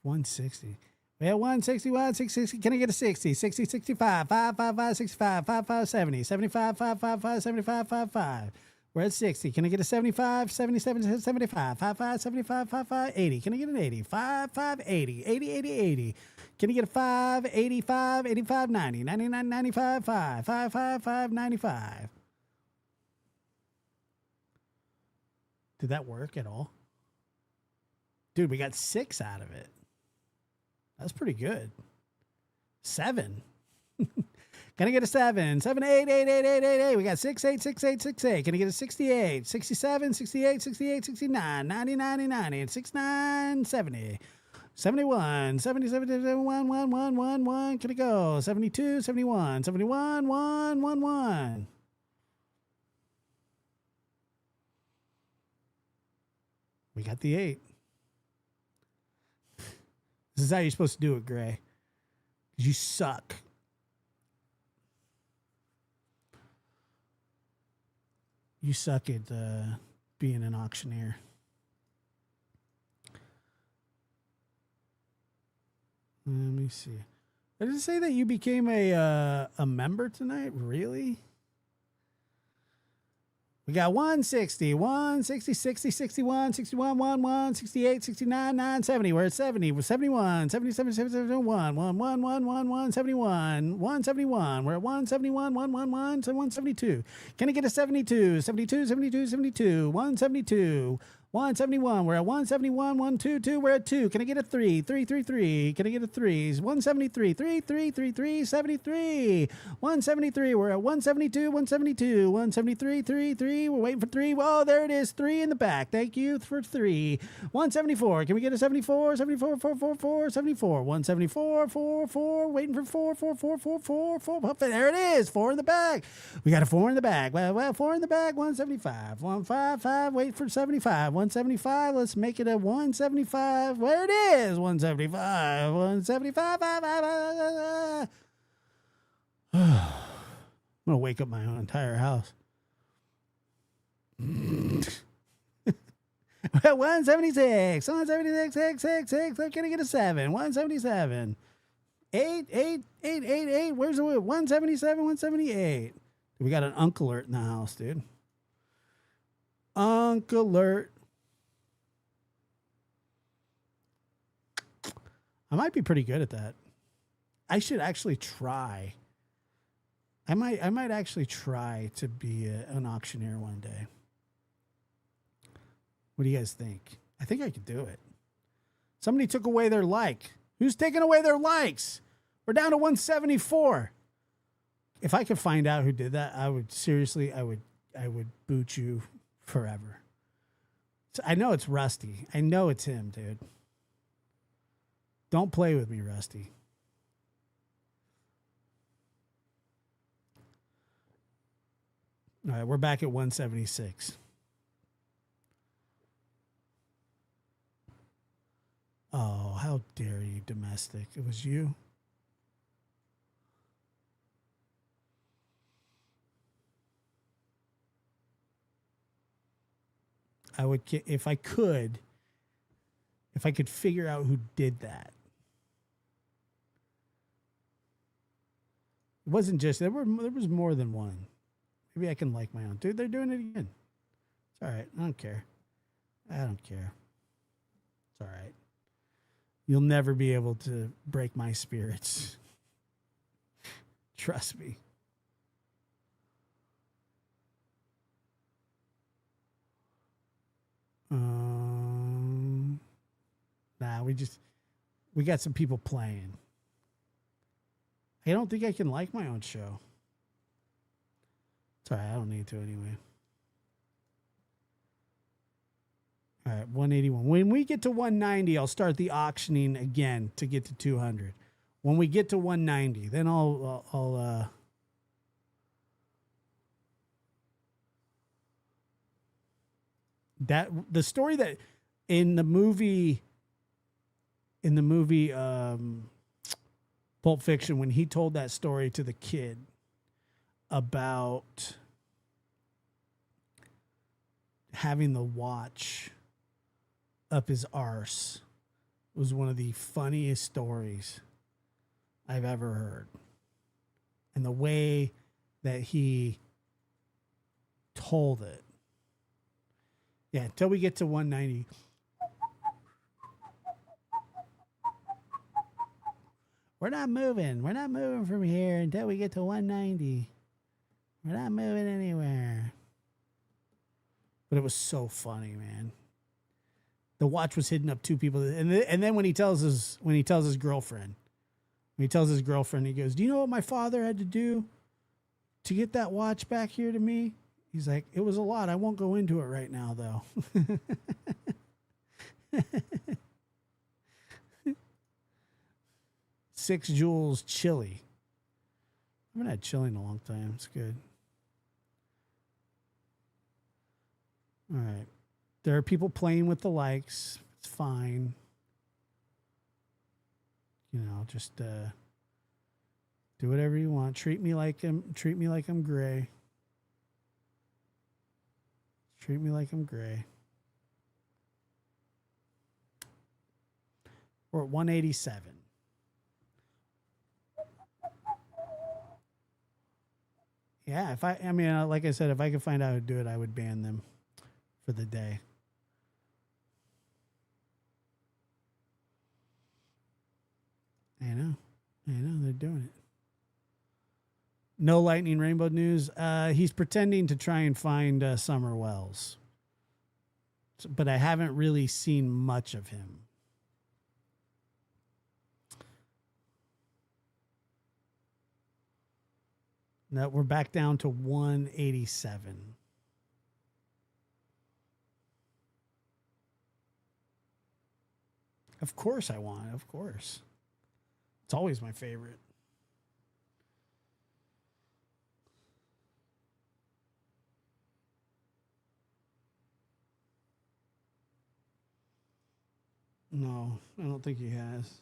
Speaker 6: $160. We have 161, 60. Can I get a 60? 60, 65, 555, 65, 55, 70, 75, 555, 75, 55. We're at 60. Can I get a 75, 77, 75, 55, 75, 55, 80? Can I get an 80? 5, 80, 80, 80, 80. Can I get a 5, 85, 85, 90, 99, 95, 5, 5, 5, 5, 95? Did that work at all? Dude, we got 6 out of it. That's pretty good. 7. Can I get a 7? 7, 8, 8, 8, 8, 8, 8. We got 6, 8, 6, 8, 6, 8. Can I get a 68? 67, 68, 68, 69, 90, 90, 90, 69, 70. 71, 70, 71, 1, 1, 1, 1. Can I go? 72, 71, 71, 1, 1, 1. We got the 8. This is how you're supposed to do it, Gray. Because you suck. You suck at being an auctioneer. Let me see. Did it say that you became a member tonight? Really? We got 160, 160, 60, 61, 61, 1, 1, 68, 69, 9, 70. We're at 70. We're 71, 77, 71, 1, 1, 1, 1, 1, 71, 171. We're at 171, 1, 1, 1, so 172. Can I get a 72, 72, 72, 72, 172, 171. We're at 171, 122. We're at 2. Can I get a 3, 3, 3, 3? Can I get a 3s? 173, 3, 3, 3, 3, 73. 173. We're at 172, 172, 173, 3, 3. We're waiting for 3. Oh, there it is. 3 in the back. Thank you for 3. 174. Can we get a 74? 74, 4, 4, 4, 74. 174, 4, 4. Waiting for 4, 4, 4, 4, 4, 4. There it is. 4 in the back. We got a 4 in the back. Well, 4 in the back. 175. 155. Wait for 75. 175. Let's make it a 175. Where it is. 175. 175. I'm going to wake up my own entire house. 176. 176. 6, 6, 6. Can I get a 7? 177. 8, 8, 8, 8, 8. Where's the 177? 178. We got an Uncle Alert in the house, dude. Uncle Alert. I might be pretty good at that. I should actually try. I might actually try to be an auctioneer one day. What do you guys think? I think I could do it. Somebody took away their like. Who's taking away their likes? We're down to 174. If I could find out who did that, I would boot you forever. So I know it's Rusty. I know it's him, dude. Don't play with me, Rusty. All right, we're back at 176. Oh, how dare you, domestic. It was you? I would, if I could figure out who did that. It wasn't just, there was more than one. Maybe I can like my own. Dude, they're doing it again. It's all right. I don't care. I don't care. It's all right. You'll never be able to break my spirits. Trust me. Nah, we got some people playing. I don't think I can like my own show. It's all right. I don't need to anyway. All right, 181. When we get to 190, I'll start the auctioning again to get to 200. When we get to 190, then I'll that the story that in the movie Pulp Fiction, when he told that story to the kid about having the watch up his arse, was one of the funniest stories I've ever heard. And the way that he told it. Yeah, until we get to 190. We're not moving. We're not moving from here until we get to 190. We're not moving anywhere. But it was so funny, man. The watch was hidden up two people, and then when he tells his girlfriend, he goes, "Do you know what my father had to do to get that watch back here to me?" He's like, "It was a lot. I won't go into it right now, though." 6 Joules chili. I haven't had chili in a long time. It's good. All right. There are people playing with the likes. It's fine. You know, just do whatever you want. Treat me like I'm gray. Treat me like I'm gray. We're at 187. Yeah, like I said, if I could find out who to do it, I would ban them for the day. I know, they're doing it. No Lightning Rainbow news. He's pretending to try and find Summer Wells, but I haven't really seen much of him. No, we're back down to 187. Of course I want it. Of course. It's always my favorite. No, I don't think he has.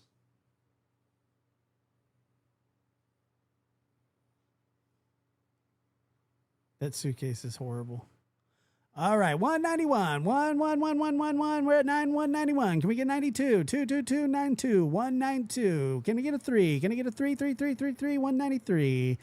Speaker 6: That suitcase is horrible. All right, 191, 11111. We're at 191. Can we get 92? 22292, 192. Can we get a 3? Can I get a 33333? 193.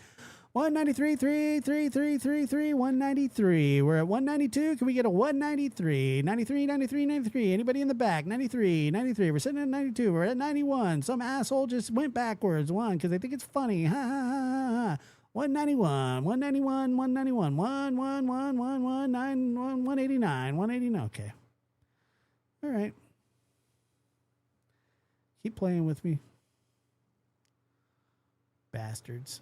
Speaker 6: 193, 33333, 193. We're at 192. Can we get a 193? 93, 93, 93. Anybody in the back? 93, 93. We're sitting at 92. We're at 91. Some asshole just went backwards. One, because I think it's funny. Ha, ha, ha, ha. 191, 191, 191, 11111, 189, 189. Okay. All right. Keep playing with me. Bastards.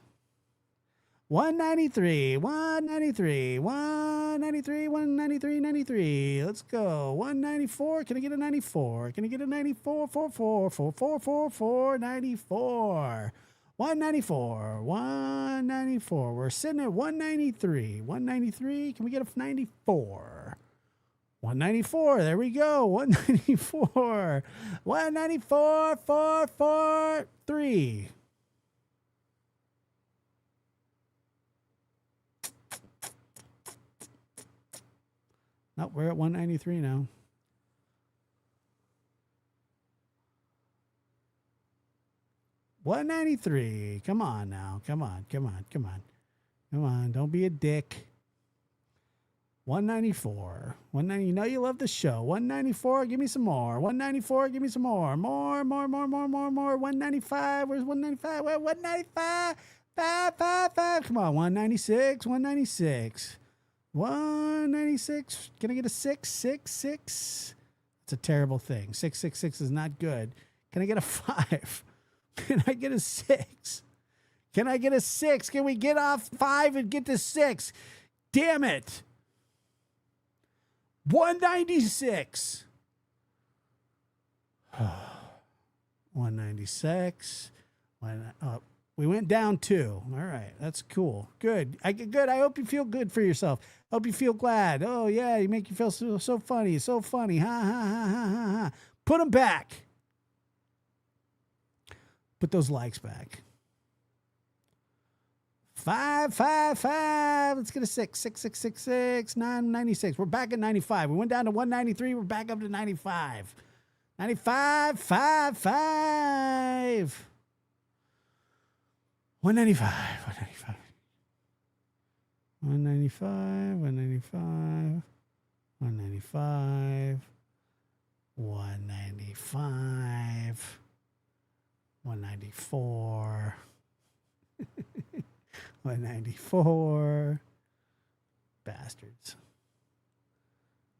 Speaker 6: 193, 193, 193, 193, 93. Let's go. 194. Can I get a 94? Can I get a 94? 44, 44, 94. 194, 194. We're sitting at 193. 193. Can we get a 94? 194. There we go. 194. 194, 4, 4, 3. No, we're at 193 now. $193. Come on now. Come on. Don't be a dick. 194. 190. You know you love the show. 194. Give me some more. 194. Give me some more. More. 195. Where's 195? Where 195? 5. Come on. 196. 196. 196. Can I get a 6? It's a terrible thing. 666 is not good. Can I get a 5? Can I get a 6? Can I get a 6? Can we get off 5 and get to 6? Damn it. 196. 196. We went down 2. All right, that's cool. Good. Good. I hope you feel good for yourself. Hope you feel glad. Oh yeah, you make you feel so funny. So funny. Ha ha ha ha ha ha. Put them back. Put those likes back. 5. Let's get a 6. 996. We're back at 95. We went down to 193. We're back up to 95. 95. 5. 195. 195. 195. 195. 195. 194. 194. Bastards.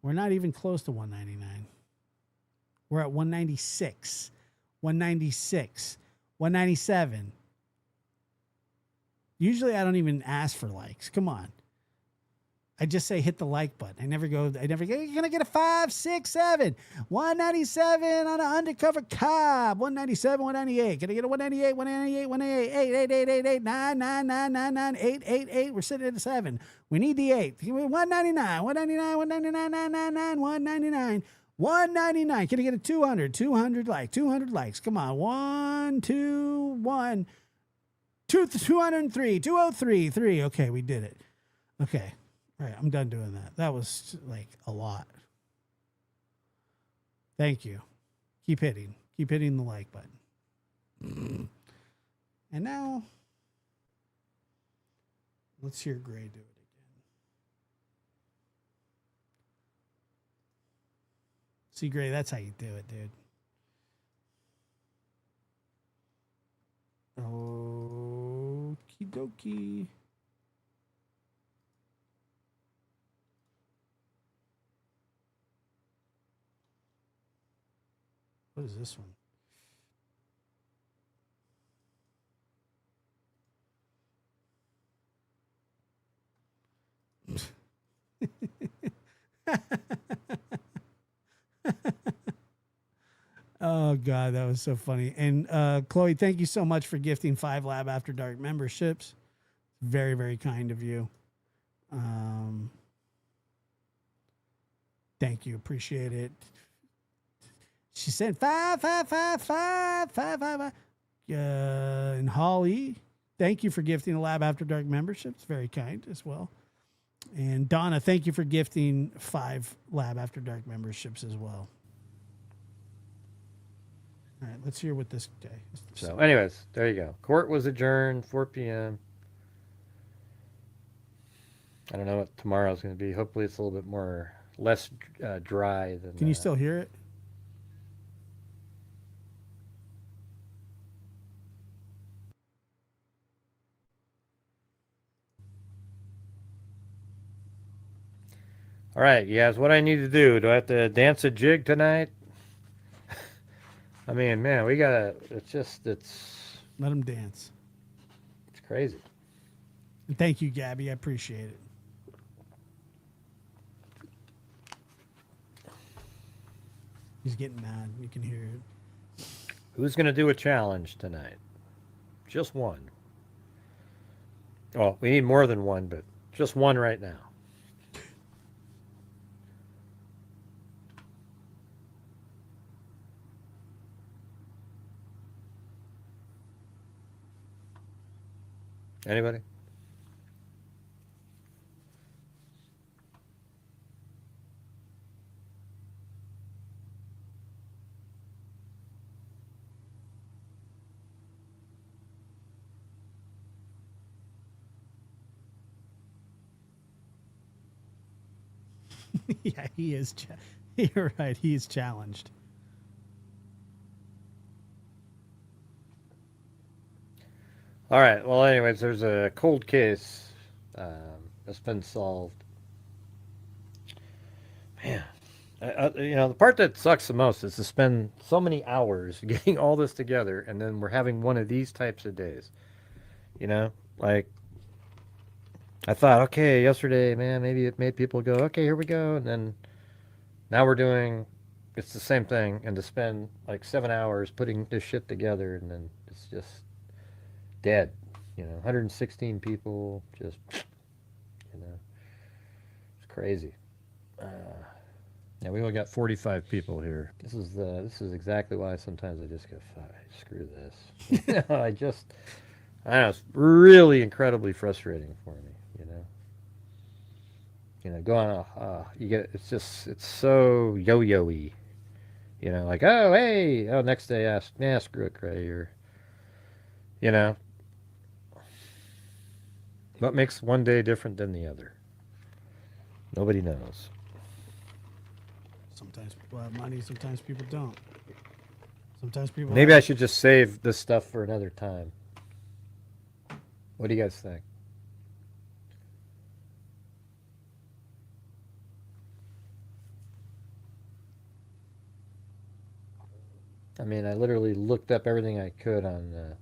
Speaker 6: We're not even close to 199. We're at 196. 196. 197. Usually I don't even ask for likes. Come on. I just say hit the like button. I never go, can I get a 5, 6, 7? 197 on an undercover cop. 197, 198. Can I get a 198, 198, 198, 8, 9. 8. We're sitting at a 7. We need the 8. 199, 199, 199, 999, 199. 199. Can I get a 200? 200 likes. Come on. 1, 2, 1. 203. 203. 3. Okay, we did it. Okay. All right, I'm done doing that. That was like a lot. Thank you. Keep hitting the like button. And now, let's hear Gray do it again. See, Gray, that's how you do it, dude. Okie dokie. What is this one? Oh God, that was so funny. And Chloe, thank you so much for gifting 5 Lab After Dark memberships. Very, very kind of you. Thank you. Appreciate it. She said 5. And Holly, thank you for gifting the Lab After Dark memberships. Very kind as well. And Donna, thank you for gifting 5 Lab After Dark memberships as well. All right, let's hear what this day.
Speaker 2: So, anyways, there you go. Court was adjourned, 4 p.m. I don't know what tomorrow's going to be. Hopefully, it's a little bit less dry than.
Speaker 6: Can you still hear it?
Speaker 2: All right, you guys, what I need to do? Do I have to dance a jig tonight? I mean, man, we gotta. It's
Speaker 6: Let him dance.
Speaker 2: crazy.
Speaker 6: And thank you, Gabby. I appreciate it. He's getting mad. You can hear it.
Speaker 2: Who's gonna do a challenge tonight? Just one. Oh, we need more than one, but just one right now. Anybody?
Speaker 6: Yeah, he is. You're right. He is challenged.
Speaker 2: All right. Well, anyways, there's a cold case that's been solved. Man, you know, the part that sucks the most is to spend so many hours getting all this together, and then we're having one of these types of days. You know, like I thought, okay, yesterday, man, maybe it made people go, okay, here we go, and then now we're doing. It's the same thing, and to spend like 7 hours putting this shit together, and then it's just dead. You know, 116 people, just, you know, it's crazy. Yeah, we only got 45 people here. This is exactly why sometimes I just go, screw this. You know, I know, it's really incredibly frustrating for me, you know. You know, going, it's so yo-yo-y. You know, like, oh, hey, next day, screw it, Cray, or, you know. What makes one day different than the other? Nobody knows.
Speaker 6: Sometimes people have money. Sometimes people don't. Sometimes people.
Speaker 2: Maybe I should just save this stuff for another time. What do you guys think? I mean, I literally looked up everything I could on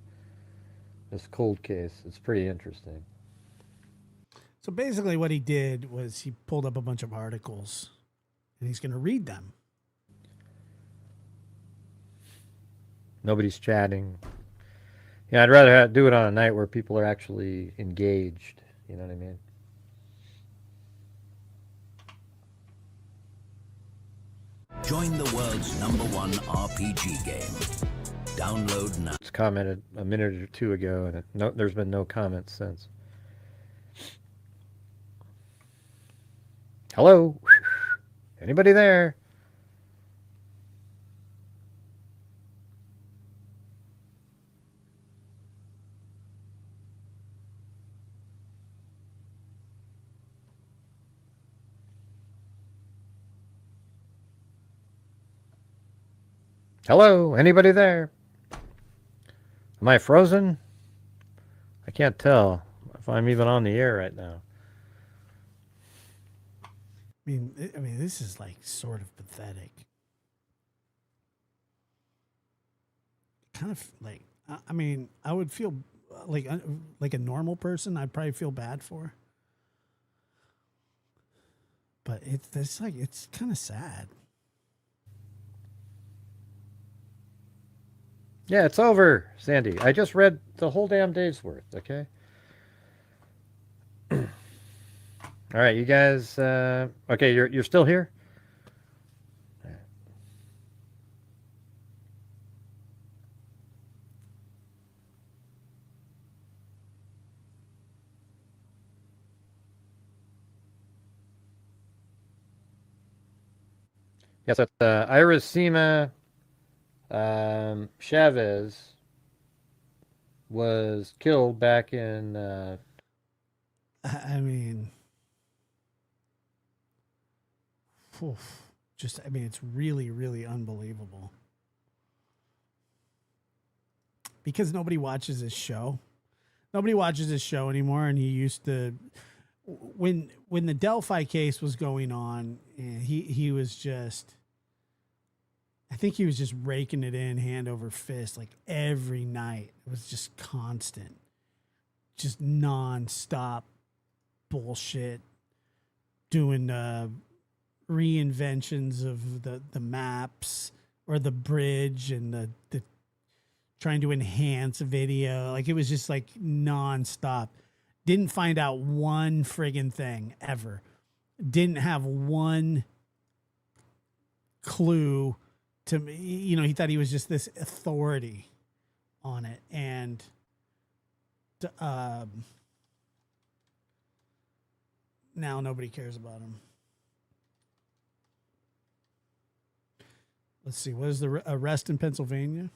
Speaker 2: this cold case. It's pretty interesting.
Speaker 6: So basically, what he did was he pulled up a bunch of articles, and he's going to read them.
Speaker 2: Nobody's chatting. Yeah, I'd rather do it on a night where people are actually engaged. You know what I mean?
Speaker 7: Join the world's #1 RPG game. Download now.
Speaker 2: It's commented a minute or two ago, and there's been no comments since. Hello? Anybody there? Hello? Anybody there? Am I frozen? I can't tell if I'm even on the air right now.
Speaker 6: I mean, this is like sort of pathetic. Kind of like, I mean, I would feel like a normal person. I'd probably feel bad for. But it's kind of sad.
Speaker 2: Yeah, it's over, Sandy. I just read the whole damn day's worth, okay? All right, you guys, okay, you're still here? All right. Yes, that's Irisima Chavez was killed back in...
Speaker 6: I mean... it's really, really unbelievable. Because nobody watches his show. Nobody watches his show anymore, and he used to when the Delphi case was going on, he was just, I think he was just raking it in hand over fist like every night. It was just constant, just nonstop bullshit, doing reinventions of the maps or the bridge and the trying to enhance a video. Like it was just like nonstop. Didn't find out one friggin' thing ever. Didn't have one clue to me. You know, he thought he was just this authority on it. And now nobody cares about him. Let's see. What is the arrest in Pennsylvania?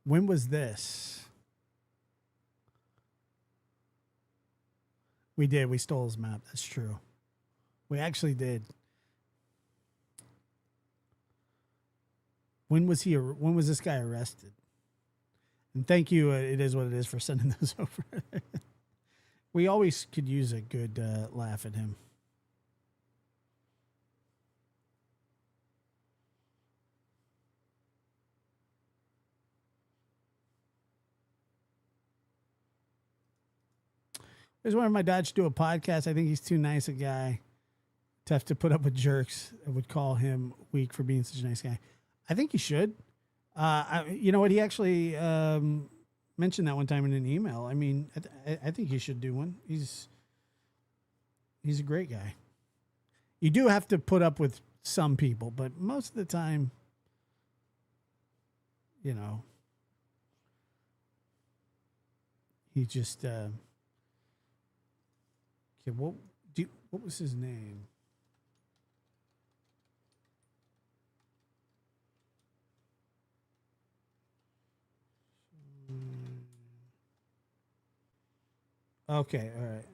Speaker 6: When was this? We did. We stole his map. That's true. We actually did. When was this guy arrested? And thank you. It is what it is for sending those over. We always could use a good laugh at him. I just wanted my dad to do a podcast. I think he's too nice a guy to have to put up with jerks that would call him weak for being such a nice guy. I think he should. You know what? He actually mentioned that one time in an email. I mean, I think he should do one. He's a great guy. You do have to put up with some people, but most of the time, you know, he just. What was his name? Okay, all right.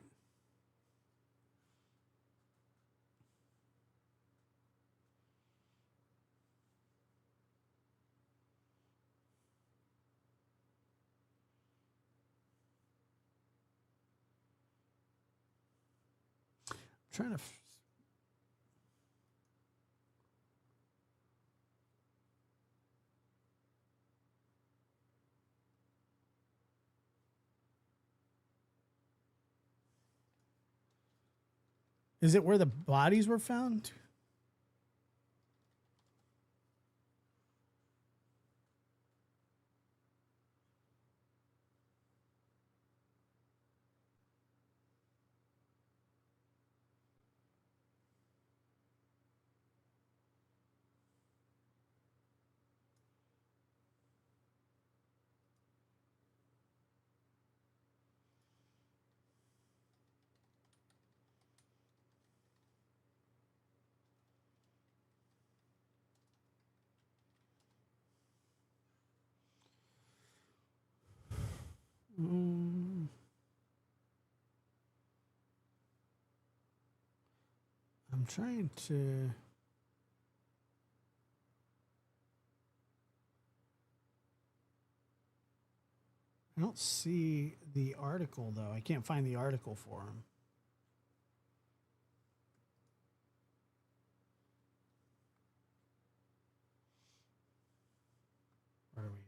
Speaker 6: Trying to Is it where the bodies were found? I'm trying to. I don't see the article, though. I can't find the article for him. Where are we at?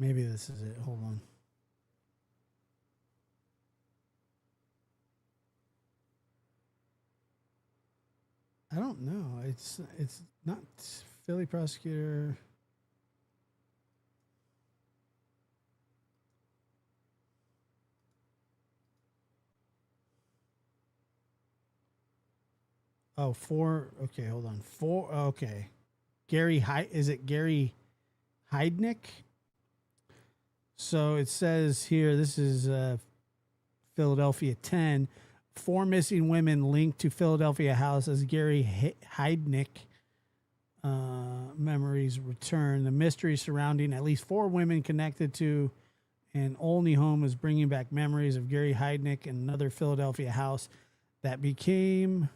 Speaker 6: Maybe this is it. Hold on. I don't know. It's not Philly prosecutor. Oh, 4. Okay, hold on. 4. Okay. Gary is it Gary Heidnick? So it says here, this is Philadelphia 10. 4 missing women linked to Philadelphia house as Gary Heidnick memories return. The mystery surrounding at least 4 women connected to an Olney home is bringing back memories of Gary Heidnick and another Philadelphia house that became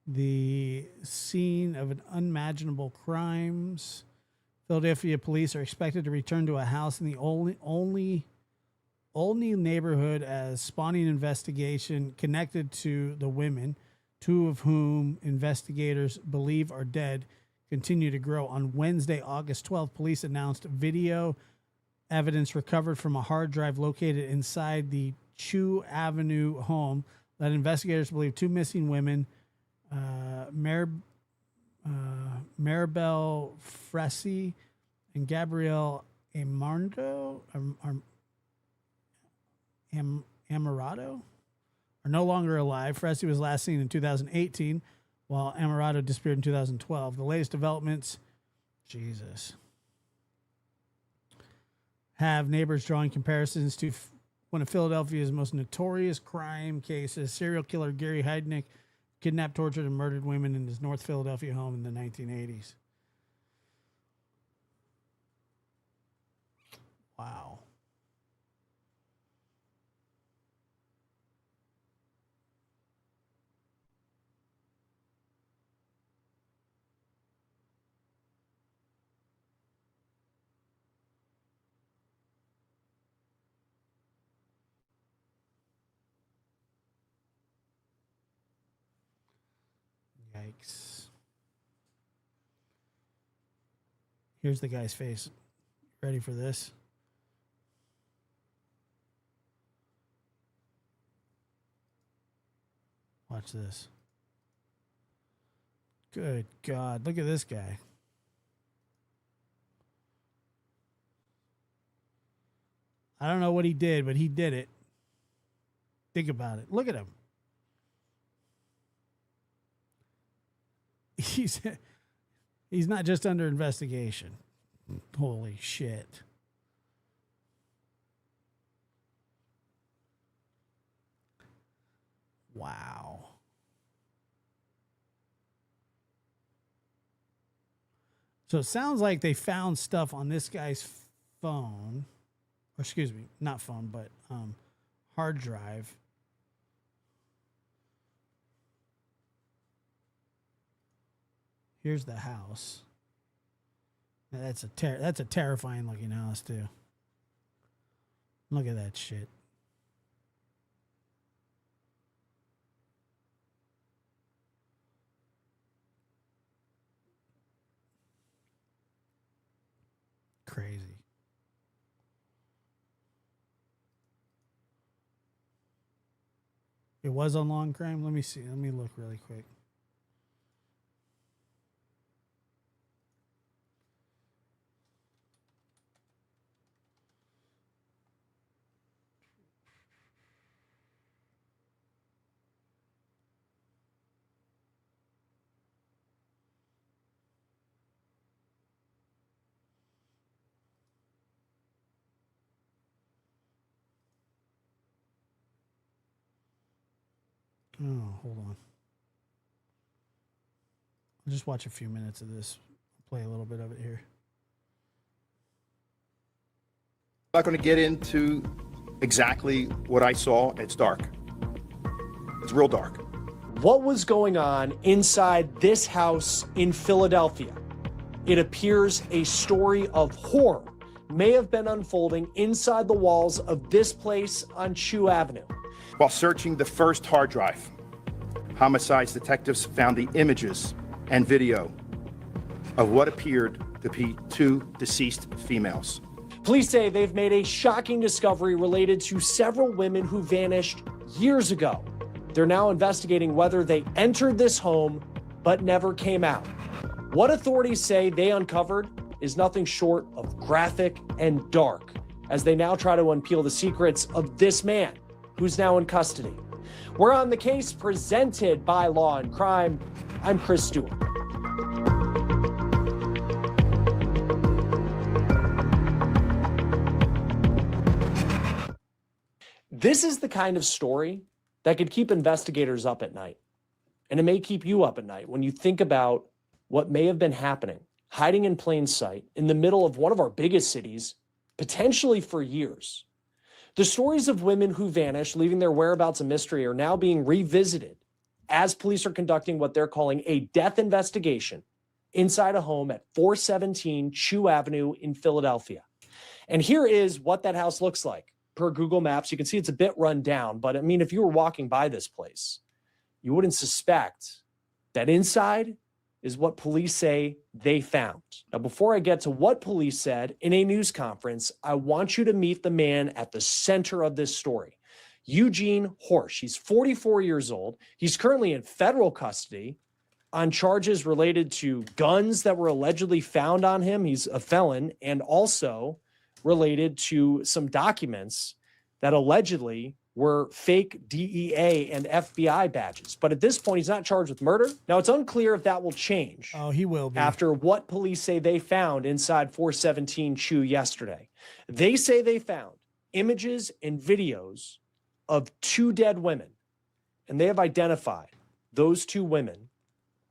Speaker 6: the scene of an unimaginable crimes. Philadelphia police are expected to return to a house in the Olney neighborhood as spawning investigation connected to the women, 2 of whom investigators believe are dead, continue to grow. On Wednesday, August 12th, police announced video evidence recovered from a hard drive located inside the Chew Avenue home that investigators believe 2 missing women, Maribel Fressy and Gabrielle Amarado, Amarado, are no longer alive. Fressy was last seen in 2018, while Amarado disappeared in 2012. The latest developments, have neighbors drawing comparisons to one of Philadelphia's most notorious crime cases. Serial killer Gary Heidnick kidnapped, tortured, and murdered women in his North Philadelphia home in the 1980s. Wow. Yikes. Here's the guy's face. Ready for this? Watch this. Good God. Look at this guy. I don't know what he did, but he did it. Think about it. Look at him. He's not just under investigation. Holy shit. Wow. So it sounds like they found stuff on this guy's phone, or excuse me, not phone, but hard drive. Here's the house. That's a terrifying looking house too. Look at that shit. Crazy. It was on Long Crime. Let me see. Let me look really quick. Oh, hold on. I'll just watch a few minutes of this. Play a little bit of it here.
Speaker 8: I'm not going to get into exactly what I saw. It's dark. It's real dark.
Speaker 9: What was going on inside this house in Philadelphia? It appears a story of horror may have been unfolding inside the walls of this place on Chew Avenue.
Speaker 8: While searching the first hard drive, homicides detectives found the images and video of what appeared to be 2 deceased females.
Speaker 9: Police say they've made a shocking discovery related to several women who vanished years ago. They're now investigating whether they entered this home but never came out. What authorities say they uncovered is nothing short of graphic and dark as they now try to unpeel the secrets of this man who's now in custody. We're on the case presented by Law and Crime. I'm Chris Stewart. This is the kind of story that could keep investigators up at night. And it may keep you up at night when you think about what may have been happening, hiding in plain sight in the middle of one of our biggest cities, potentially for years. The stories of women who vanished, leaving their whereabouts a mystery, are now being revisited as police are conducting what they're calling a death investigation inside a home at 417 Chew Avenue in Philadelphia. And here is what that house looks like. Per Google Maps, you can see it's a bit run down, but I mean, if you were walking by this place, you wouldn't suspect that inside is what police say they found. Now, before I get to what police said in a news conference, I want you to meet the man at the center of this story, Eugene Horsch. He's 44 years old. He's currently in federal custody on charges related to guns that were allegedly found on him. He's a felon, and also related to some documents that allegedly were fake DEA and FBI badges. But at this point, he's not charged with murder. Now, it's unclear if that will change.
Speaker 6: Oh, he will be.
Speaker 9: After what police say they found inside 417 Chew yesterday. They say they found images and videos of 2 dead women, and they have identified those 2 women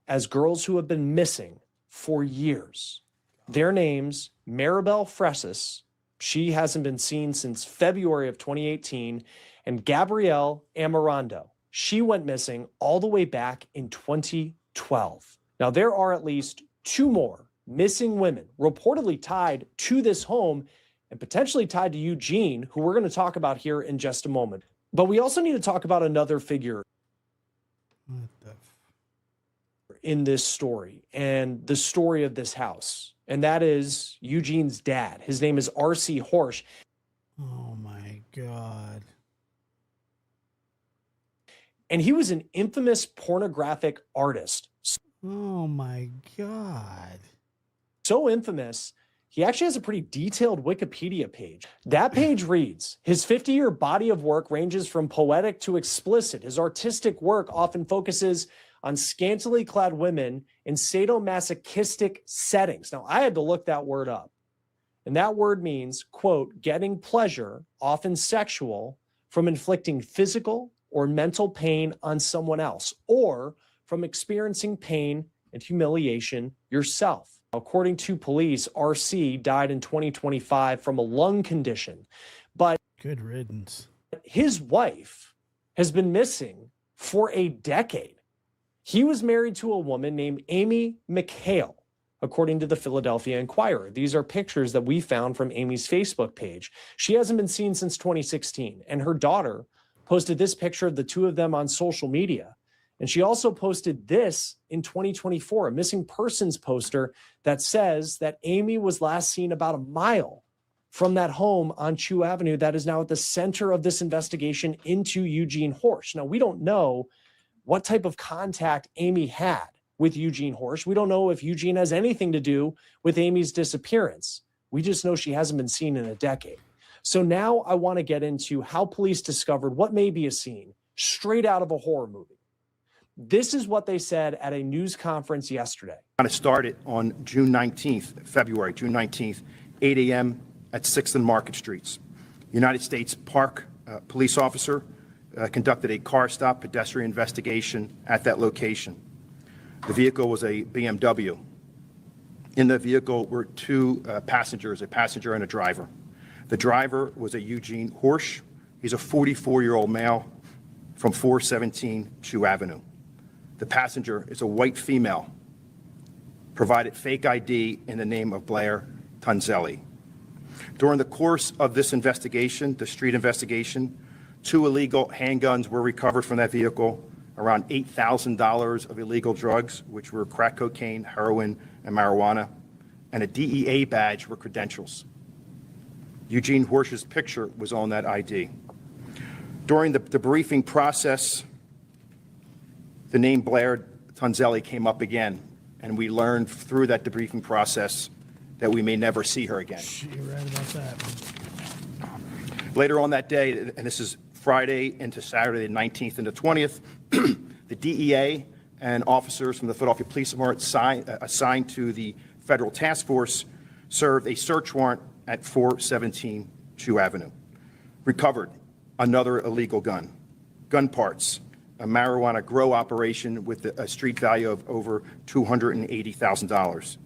Speaker 9: as girls who have been missing for years. Their names, Maribel Fresses, she hasn't been seen since February of 2018, and Gabrielle Amorondo. She went missing all the way back in 2012. Now, there are at least 2 more missing women reportedly tied to this home and potentially tied to Eugene, who we're going to talk about here in just a moment. But we also need to talk about another figure in this story and the story of this house, and that is Eugene's dad. His name is R.C. Horsch.
Speaker 6: Oh, my God.
Speaker 9: And he was an infamous pornographic artist.
Speaker 6: Oh, my God.
Speaker 9: So infamous, he actually has a pretty detailed Wikipedia page. That page reads, his 50-year body of work ranges from poetic to explicit. His artistic work often focuses on scantily clad women in sadomasochistic settings. Now, I had to look that word up. And that word means, quote, getting pleasure, often sexual, from inflicting physical or mental pain on someone else, or from experiencing pain and humiliation yourself. According to police, RC died in 2025 from a lung condition, but
Speaker 6: good riddance.
Speaker 9: His wife has been missing for a decade. He was married to a woman named Amy McHale, according to the Philadelphia Inquirer. These are pictures that we found from Amy's Facebook page. She hasn't been seen since 2016, and her daughter posted this picture of the 2 of them on social media. And she also posted this in 2024, a missing persons poster that says that Amy was last seen about a mile from that home on Chew Avenue that is now at the center of this investigation into Eugene Horsch. Now, we don't know what type of contact Amy had with Eugene Horsch. We don't know if Eugene has anything to do with Amy's disappearance. We just know she hasn't been seen in a decade. So now I want to get into how police discovered what may be a scene straight out of a horror movie. This is what they said at a news conference yesterday.
Speaker 8: Kind of started on June 19th, 8 a.m. at 6th and Market Streets. United States Park police officer conducted a car stop pedestrian investigation at that location. The vehicle was a BMW. In the vehicle were 2 passengers, a passenger and a driver. The driver was a Eugene Horsch. He's a 44-year-old male from 417 Chew Avenue. The passenger is a white female, provided fake ID in the name of Blair Tunzelli. During the course of this investigation, the street investigation, 2 illegal handguns were recovered from that vehicle, around $8,000 of illegal drugs, which were crack cocaine, heroin, and marijuana, and a DEA badge with credentials. Eugene Horsch's picture was on that ID. During the debriefing process, the name Blair Tunzelli came up again, and we learned through that debriefing process that we may never see her again.
Speaker 6: You're right about that.
Speaker 8: Later on that day, and this is Friday into Saturday, the 19th and the 20th. The DEA and officers from the Philadelphia Police Department assigned to the Federal Task Force served a search warrant at 417 Chew Avenue. Recovered another illegal gun, gun parts, a marijuana grow operation with a street value of over $280,000.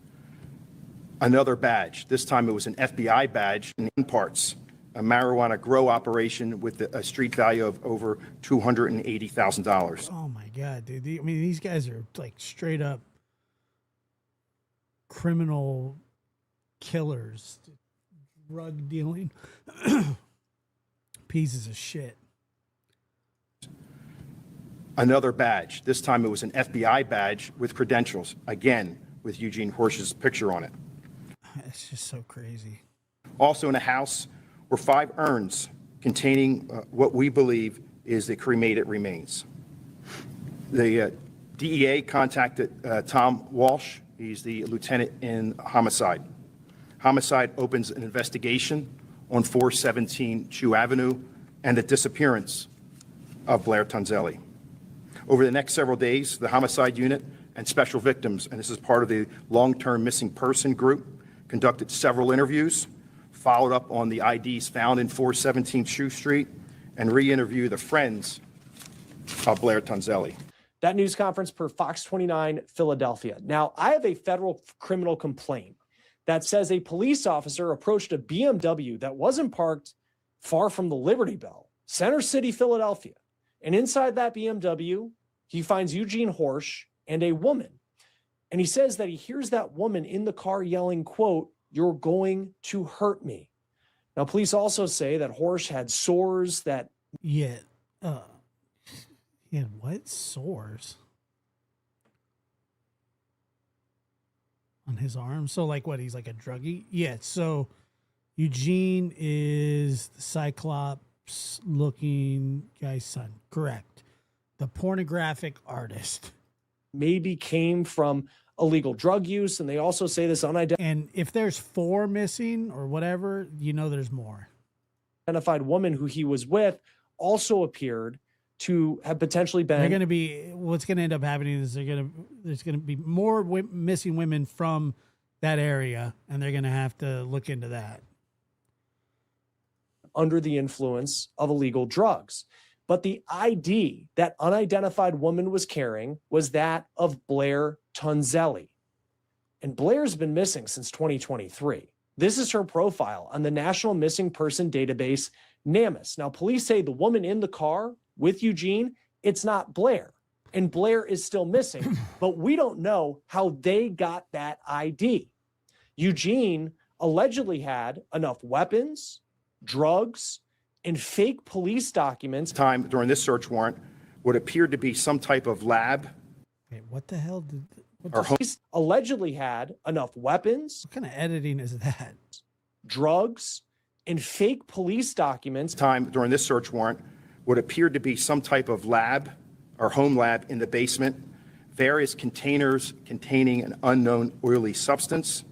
Speaker 8: Another badge, this time it was an FBI badge, and gun parts, a marijuana grow operation with a street value of over $280,000.
Speaker 6: Oh my God, dude. I mean, these guys are like straight up criminal killers, drug dealing pieces of shit.
Speaker 8: Another badge, this time it was an FBI badge with credentials, again with Eugene Horsch's picture on it.
Speaker 6: It's just so crazy.
Speaker 8: Also in the house were 5 urns containing what we believe is the cremated remains. The DEA contacted Tom Walsh. He's the lieutenant in homicide. Homicide opens an investigation on 417 Chew Avenue and the disappearance of Blair Tonzelli. Over the next several days, the homicide unit and special victims, and this is part of the long-term missing person group, conducted several interviews, followed up on the IDs found in 417 Chew Street, and re-interviewed the friends of Blair Tonzelli.
Speaker 9: That news conference per Fox 29 Philadelphia. Now, I have a federal criminal complaint that says a police officer approached a BMW that wasn't parked far from the Liberty Bell, Center City, Philadelphia. And inside that BMW, he finds Eugene Horsch and a woman. And he says that he hears that woman in the car yelling, quote, "You're going to hurt me." Now, police also say that Horsch had sores that...
Speaker 6: Yeah. He had what? Sores? On his arm? So, like, what? He's like a druggie? Yeah, so Eugene is the Cyclops-looking guy's son. Correct. The pornographic artist.
Speaker 9: maybe came from illegal drug use. And they also say this unidentified.
Speaker 6: And if there's 4 missing or whatever, you know there's more.
Speaker 9: Identified woman who he was with also appeared to have potentially been.
Speaker 6: They're going to be, what's going to end up happening is there's going to be more missing women from that area, and they're going to have to look into that.
Speaker 9: Under the influence of illegal drugs. But the ID that unidentified woman was carrying was that of Blair Tonzelli. And Blair's been missing since 2023. This is her profile on the National Missing Person Database, NamUs. Now, police say the woman in the car with Eugene, it's not Blair. And Blair is still missing, but we don't know how they got that ID. Eugene allegedly had enough weapons, drugs, and fake police documents.
Speaker 8: Time during this search warrant what appeared to be some type of lab.
Speaker 6: Wait, what the hell did...
Speaker 9: Police allegedly had enough weapons.
Speaker 6: What kind of editing is that?
Speaker 9: Drugs and fake police documents.
Speaker 8: Time during this search warrant what appeared to be some type of lab or home lab in the basement, various containers containing an unknown oily substance,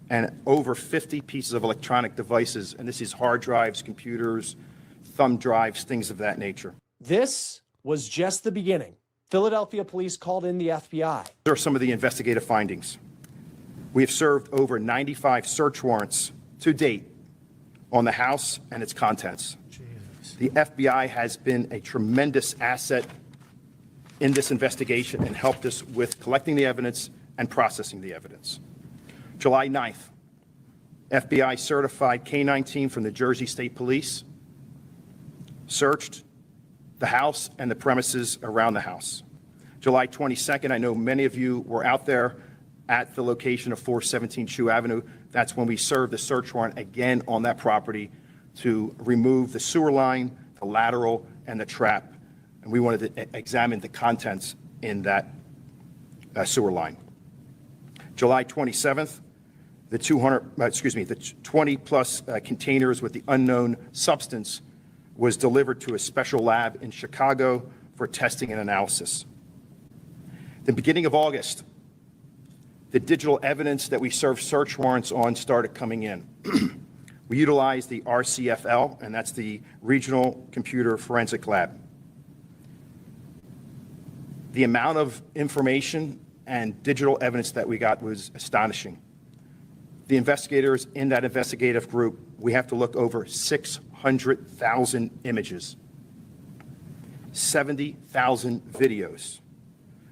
Speaker 8: and over 50 pieces of electronic devices. And this is hard drives, computers, thumb drives, things of that nature.
Speaker 9: This was just the beginning. Philadelphia police called in the FBI.
Speaker 8: Here are some of the investigative findings. We have served over 95 search warrants to date on the house and its contents. Jeez. The FBI has been a tremendous asset in this investigation and helped us with collecting the evidence and processing the evidence. July 9th, FBI certified K-9 team from the Jersey State Police searched the house and the premises around the house. July 22nd, I know many of you were out there at the location of 417 Chew Avenue. That's when we served the search warrant again on that property to remove the sewer line, the lateral, and the trap. And we wanted to examine the contents in that sewer line. July 27th, the 20 plus containers with the unknown substance was delivered to a special lab in Chicago for testing and analysis. The beginning of August, the digital evidence that we served search warrants on started coming in. We utilize the RCFL, and that's the Regional Computer Forensic Lab. The amount of information and digital evidence that we got was astonishing. The investigators in that investigative group, we have to look over 600,000 images, 70,000 videos,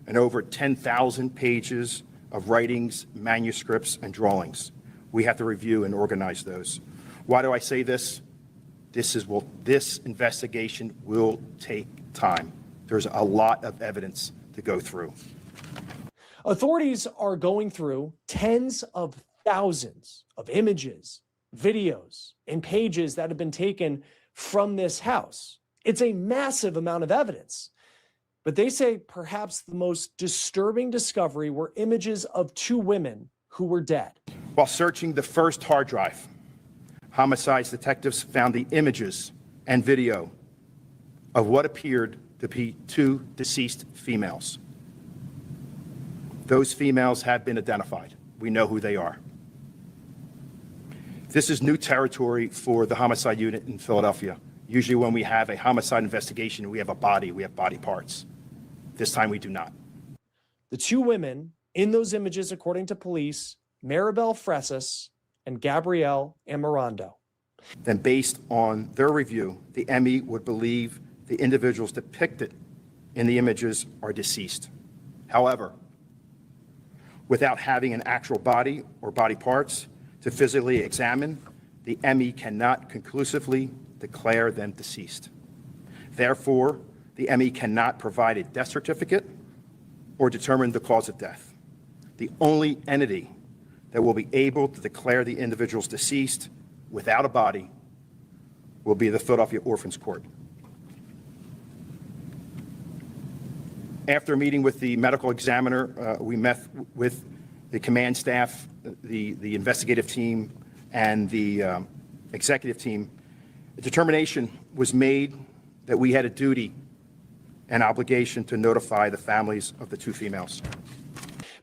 Speaker 8: and over 10,000 pages of writings, manuscripts, and drawings. We have to review and organize those. Why do I say this? This investigation will take time. There's a lot of evidence to go through.
Speaker 9: Authorities are going through tens of thousands of images, videos, and pages that have been taken from this house. It's a massive amount of evidence. But they say perhaps the most disturbing discovery were images of two women who were dead.
Speaker 8: While searching the first hard drive, homicides detectives found the images and video of what appeared to be two deceased females. Those females have been identified. We know who they are. This is new territory for the homicide unit in Philadelphia. Usually when we have a homicide investigation, we have a body, we have body parts. This time we do not.
Speaker 9: The two women in those images, according to police, Maribel Fresas and Gabrielle Amirando.
Speaker 8: Then based on their review, the ME would believe the individuals depicted in the images are deceased. However, without having an actual body or body parts to physically examine, the ME cannot conclusively declare them deceased. Therefore, the ME cannot provide a death certificate or determine the cause of death. The only entity that will be able to declare the individuals deceased without a body will be the Philadelphia Orphans Court. After meeting with the medical examiner, we met with the command staff, the investigative team, and the executive team. A determination was made that we had a duty and obligation to notify the families of the two females.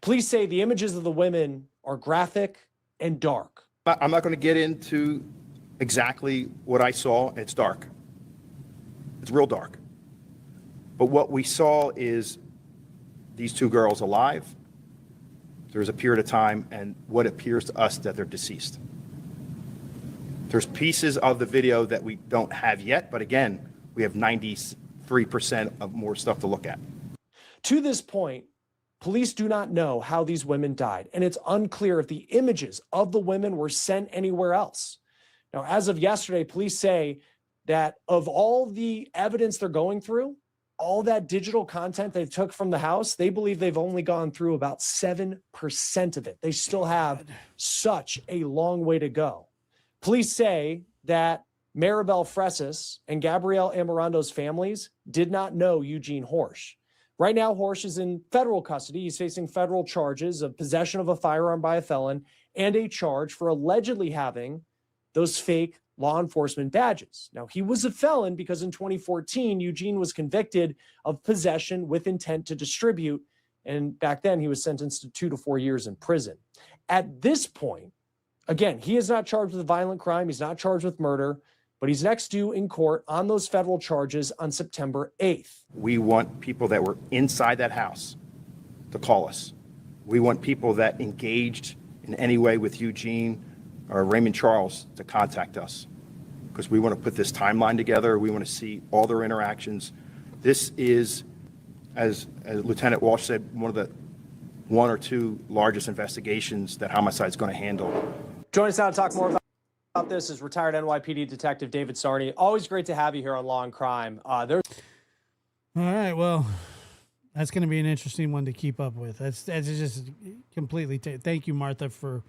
Speaker 9: Police say the images of the women are graphic and dark.
Speaker 8: I'm not going to get into exactly what I saw. It's dark. It's real dark. But what we saw is these two girls alive. There's a period of time and what appears to us that they're deceased. There's pieces of the video that we don't have yet, but again, we have 93% of more stuff to look at.
Speaker 9: To this point, police do not know how these women died, and it's unclear if the images of the women were sent anywhere else. Now, as of yesterday, police say that of all the evidence they're going through, all that digital content they took from the house, they believe they've only gone through about 7% of it. They still have such a long way to go. Police say that Maribel Fresas and Gabrielle Amirando's families did not know Eugene Horsch. Right now, Horsch is in federal custody. He's facing federal charges of possession of a firearm by a felon and a charge for allegedly having those fake law enforcement badges. Now, he was a felon because in 2014, Eugene was convicted of possession with intent to distribute. And back then, he was sentenced to 2 to 4 years in prison. At this point, again, he is not charged with a violent crime. He's not charged with murder, but he's next due in court on those federal charges on September 8th.
Speaker 8: We want people that were inside that house to call us. We want people that engaged in any way with Eugene or Raymond Charles to contact us, because we want to put this timeline together. We want to see all their interactions. This is, as Lieutenant Walsh said, one of the 1 or 2 largest investigations that homicide is going to handle.
Speaker 9: Join us now to talk more about this is retired NYPD Detective David Sarney. Always great to have you here on Law and Crime. All
Speaker 6: right, well, that's going to be an interesting one to keep up with. That's just completely. Thank you, Martha, for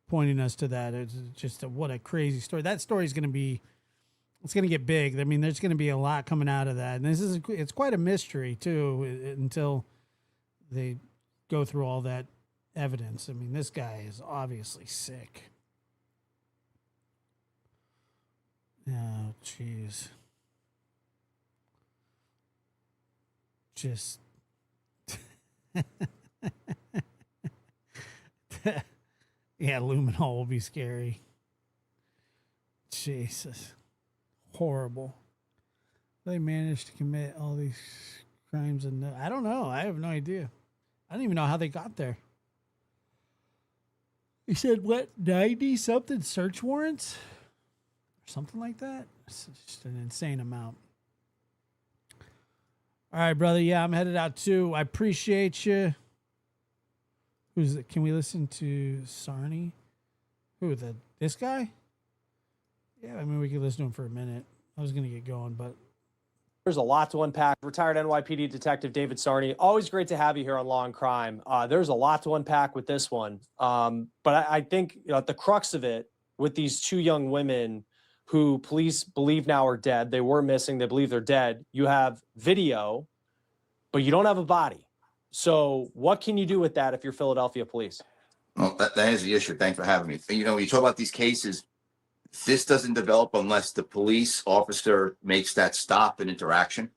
Speaker 6: pointing us to that. It's just what a crazy story. That story is going to be. It's going to get big. I mean, there's going to be a lot coming out of that, and it's quite a mystery too until they go through all that evidence. I mean, this guy is obviously sick. Oh, jeez. Just yeah, luminol will be scary. Jesus. Horrible. They managed to commit all these crimes and I don't know. I have no idea. I don't even know how they got there. He said, what, 90 something search warrants? Or something like that? It's just an insane amount. All right, brother. Yeah, I'm headed out too. I appreciate you. Who's it? Can we listen to Sarnie? Who, this guy? Yeah, I mean, we could listen to him for a minute. I was going to get going, but.
Speaker 9: There's a lot to unpack. Retired NYPD Detective David Sarnie. Always great to have you here on Law and Crime. There's a lot to unpack with this one. But I think at the crux of it, with these two young women who police believe now are dead, they were missing, they believe they're dead. You have video, but you don't have a body. So what can you do with that if you're Philadelphia police?
Speaker 10: Well, that is the issue. Thanks for having me. You know, when you talk about these cases, this doesn't develop unless the police officer makes that stop and interaction.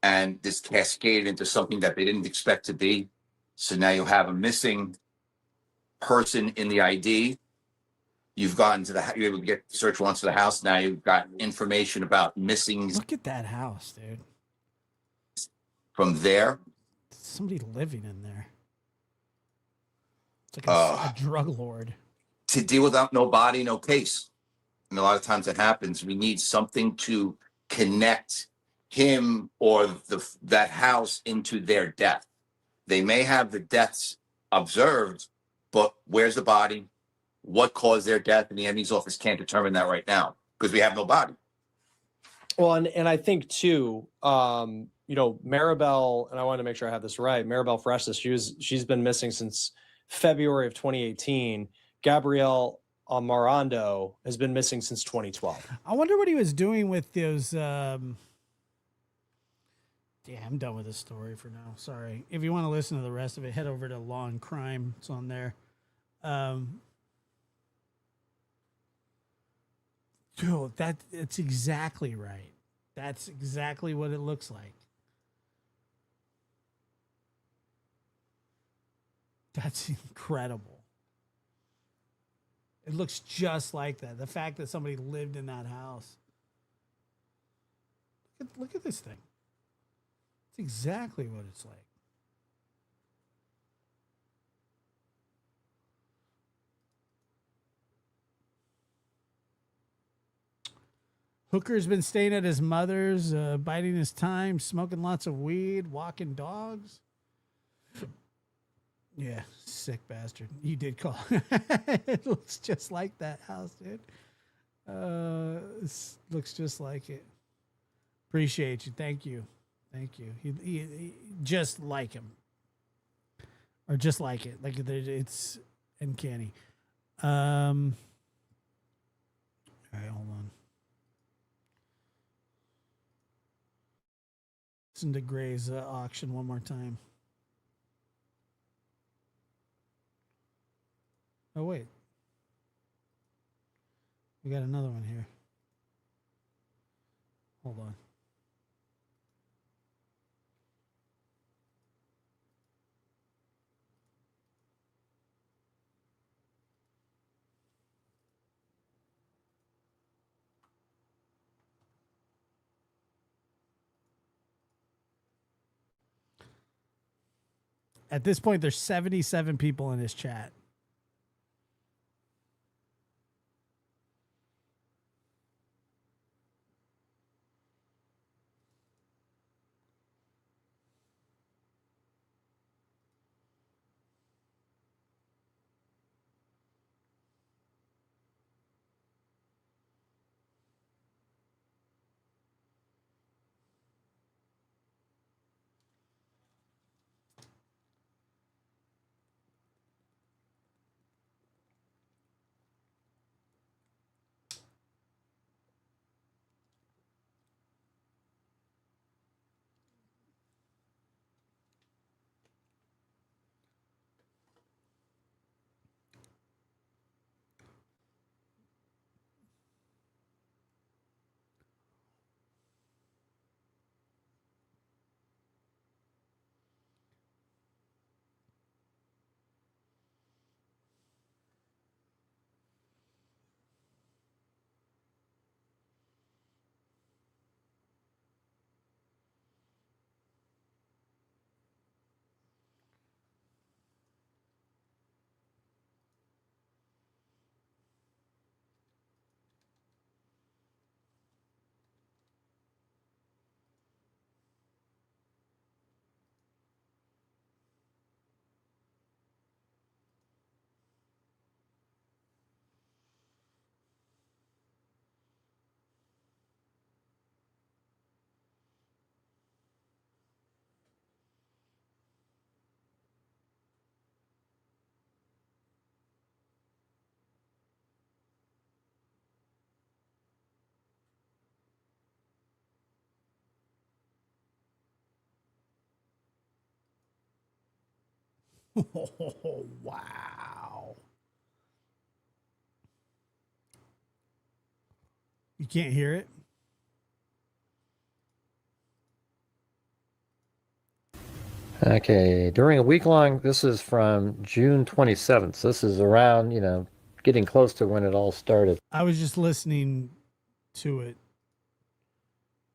Speaker 10: And this cascaded into something that they didn't expect to be. So now you have a missing person in the ID. You've gotten to you're able to get search warrants to the house. Now you've got information about missing.
Speaker 6: Look at that house, dude.
Speaker 10: From there.
Speaker 6: Somebody living in there. It's like a drug lord.
Speaker 10: To deal without no body, no case. And a lot of times it happens. We need something to connect him or that house into their death. They may have the deaths observed, but where's the body? What caused their death? And the ME's office can't determine that right now because we have no body.
Speaker 9: Well, and I think too, you know, Maribel, and I want to make sure I have this right. Maribel Freshness, she's been missing since February of 2018. Gabrielle Amarando has been missing since 2012.
Speaker 6: I wonder what he was doing with those. Yeah, I'm done with this story for now. Sorry. If you want to listen to the rest of it, head over to Law and Crime. It's on there. Dude, it's exactly right. That's exactly what it looks like. That's incredible. It looks just like that. The fact that somebody lived in that house. Look at this thing. It's exactly what it's like. Hooker's been staying at his mother's, biding his time, smoking lots of weed, walking dogs. Yeah, sick bastard. You did call. It looks just like that house, dude. It looks just like it. Appreciate you. Thank you. Thank you. He just like him. Or just like it. Like it's uncanny. All right, hold on. Listen to Gray's auction one more time. Oh, wait. We got another one here. Hold on. At this point, there's 77 people in his chat. Oh, wow. You can't hear it?
Speaker 2: Okay, during a week long, this is from June 27th. So this is around, getting close to when it all started.
Speaker 6: I was just listening to it.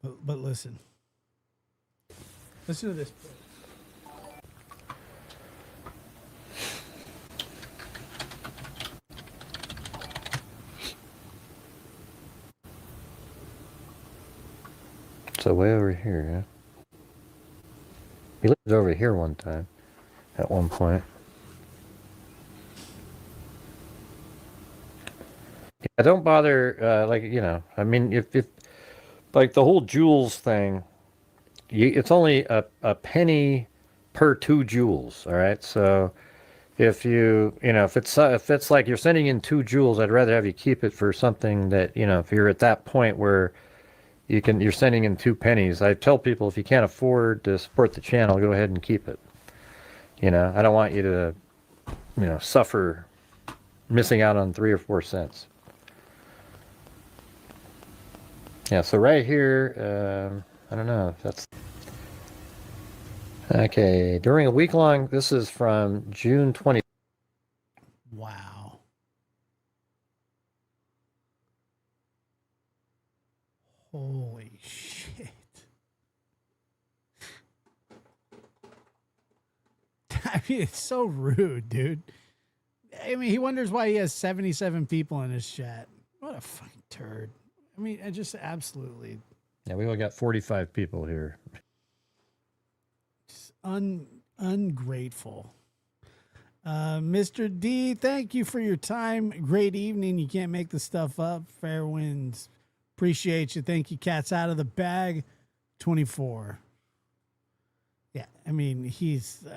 Speaker 6: But listen. Listen to this.
Speaker 2: So way over here, yeah. He lived over here one time, at one point. Yeah, don't bother, I mean, if like the whole joules thing, it's only a penny per 2 joules, all right? So if if it's like you're sending in 2 joules, I'd rather have you keep it for something that, if you're at that point where you're sending in 2 pennies. I tell people if you can't afford to support the channel, go ahead and keep it. I don't want you to, suffer missing out on 3 or 4 cents. Yeah, so right here, I don't know if that's... Okay, during a week long, this is from June 20.
Speaker 6: Wow. Holy shit. I mean, it's so rude, dude. I mean, he wonders why he has 77 people in his chat. What a fucking turd. I mean, I just absolutely...
Speaker 2: Yeah, we only got 45 people here.
Speaker 6: Just ungrateful. Mr. D, thank you for your time. Great evening. You can't make the stuff up. Fair winds. Appreciate you. Thank you. Cat's out of the bag. 24. Yeah, I mean, he's so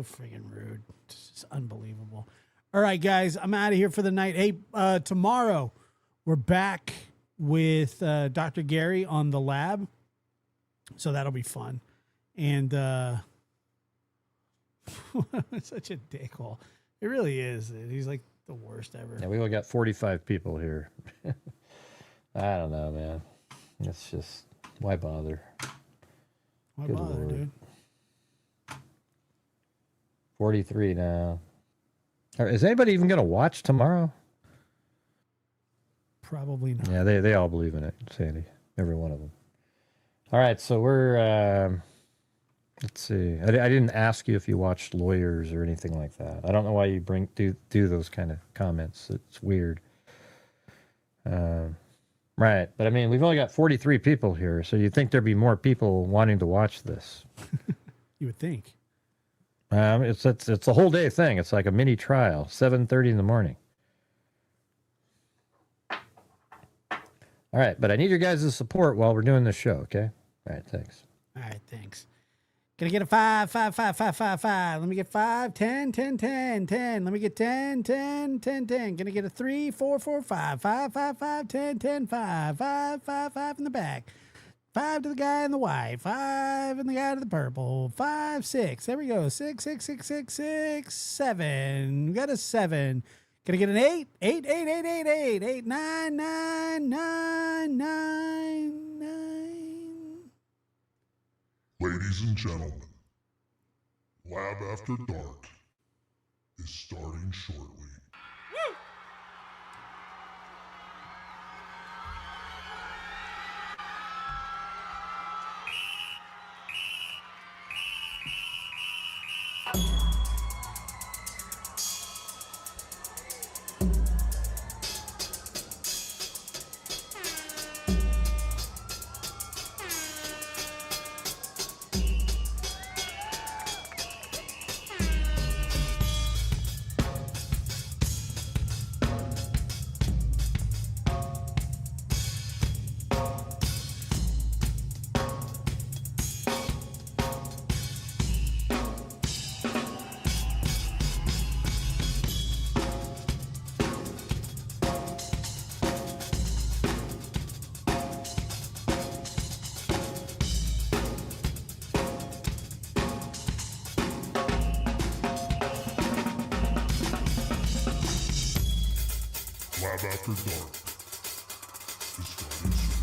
Speaker 6: friggin' rude. It's just unbelievable. All right, guys, I'm out of here for the night. Hey, tomorrow we're back with Dr. Gary on the lab, so that'll be fun. And such a dickhole. It really is. He's like the worst ever.
Speaker 2: Yeah, we only got 45 people here. I don't know, man. It's just, why bother?
Speaker 6: Why
Speaker 2: Good
Speaker 6: bother,
Speaker 2: Lord.
Speaker 6: dude?
Speaker 2: 43 now. Is anybody even going to watch tomorrow?
Speaker 6: Probably not.
Speaker 2: Yeah, they all believe in it, Sandy. Every one of them. All right, so we're... let's see. I didn't ask you if you watched Lawyers or anything like that. I don't know why you do those kind of comments. It's weird. Right, but I mean, we've only got 43 people here, so you'd think there'd be more people wanting to watch this.
Speaker 6: You would think.
Speaker 2: It's a whole day thing. It's like a mini trial, 7:30 in the morning. All right, but I need your guys' support while we're doing this show, okay? All right, thanks.
Speaker 6: All right, thanks. Can I get a 5, 5, 5, 5, 5, 5? Let me get 5, 10, 10, 10, 10. Let me get 10, 10, 10, 10. Can I get a 3, 4, 4, 5, 5, 5, 5, 10, 10, 5, 5, 5, 5 in the back. 5 to the guy in the white. 5 and the guy to the purple. 5, 6. There we go. 6, 6, 6, 6, 6, 7. We got a 7. Can I get an 8? 8, 8, 8, 8, 8, 8, 9, 9, 9, 9, 9.
Speaker 1: Ladies and gentlemen, Lab After Dark is starting shortly. Lab After Dark is starting soon.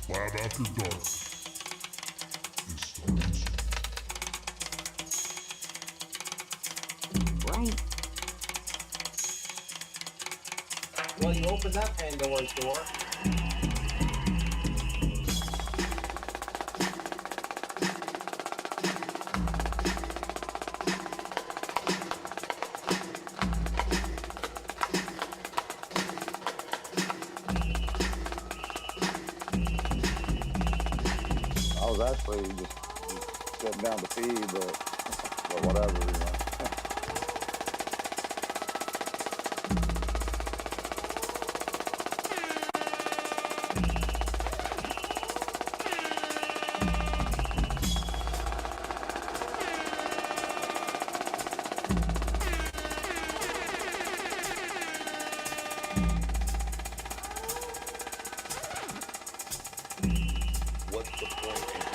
Speaker 1: Lab After Dark is starting soon.
Speaker 3: Well, you opened that Pandora's door.
Speaker 4: I was actually just sitting down to pee, but whatever, you know.
Speaker 5: What's the point in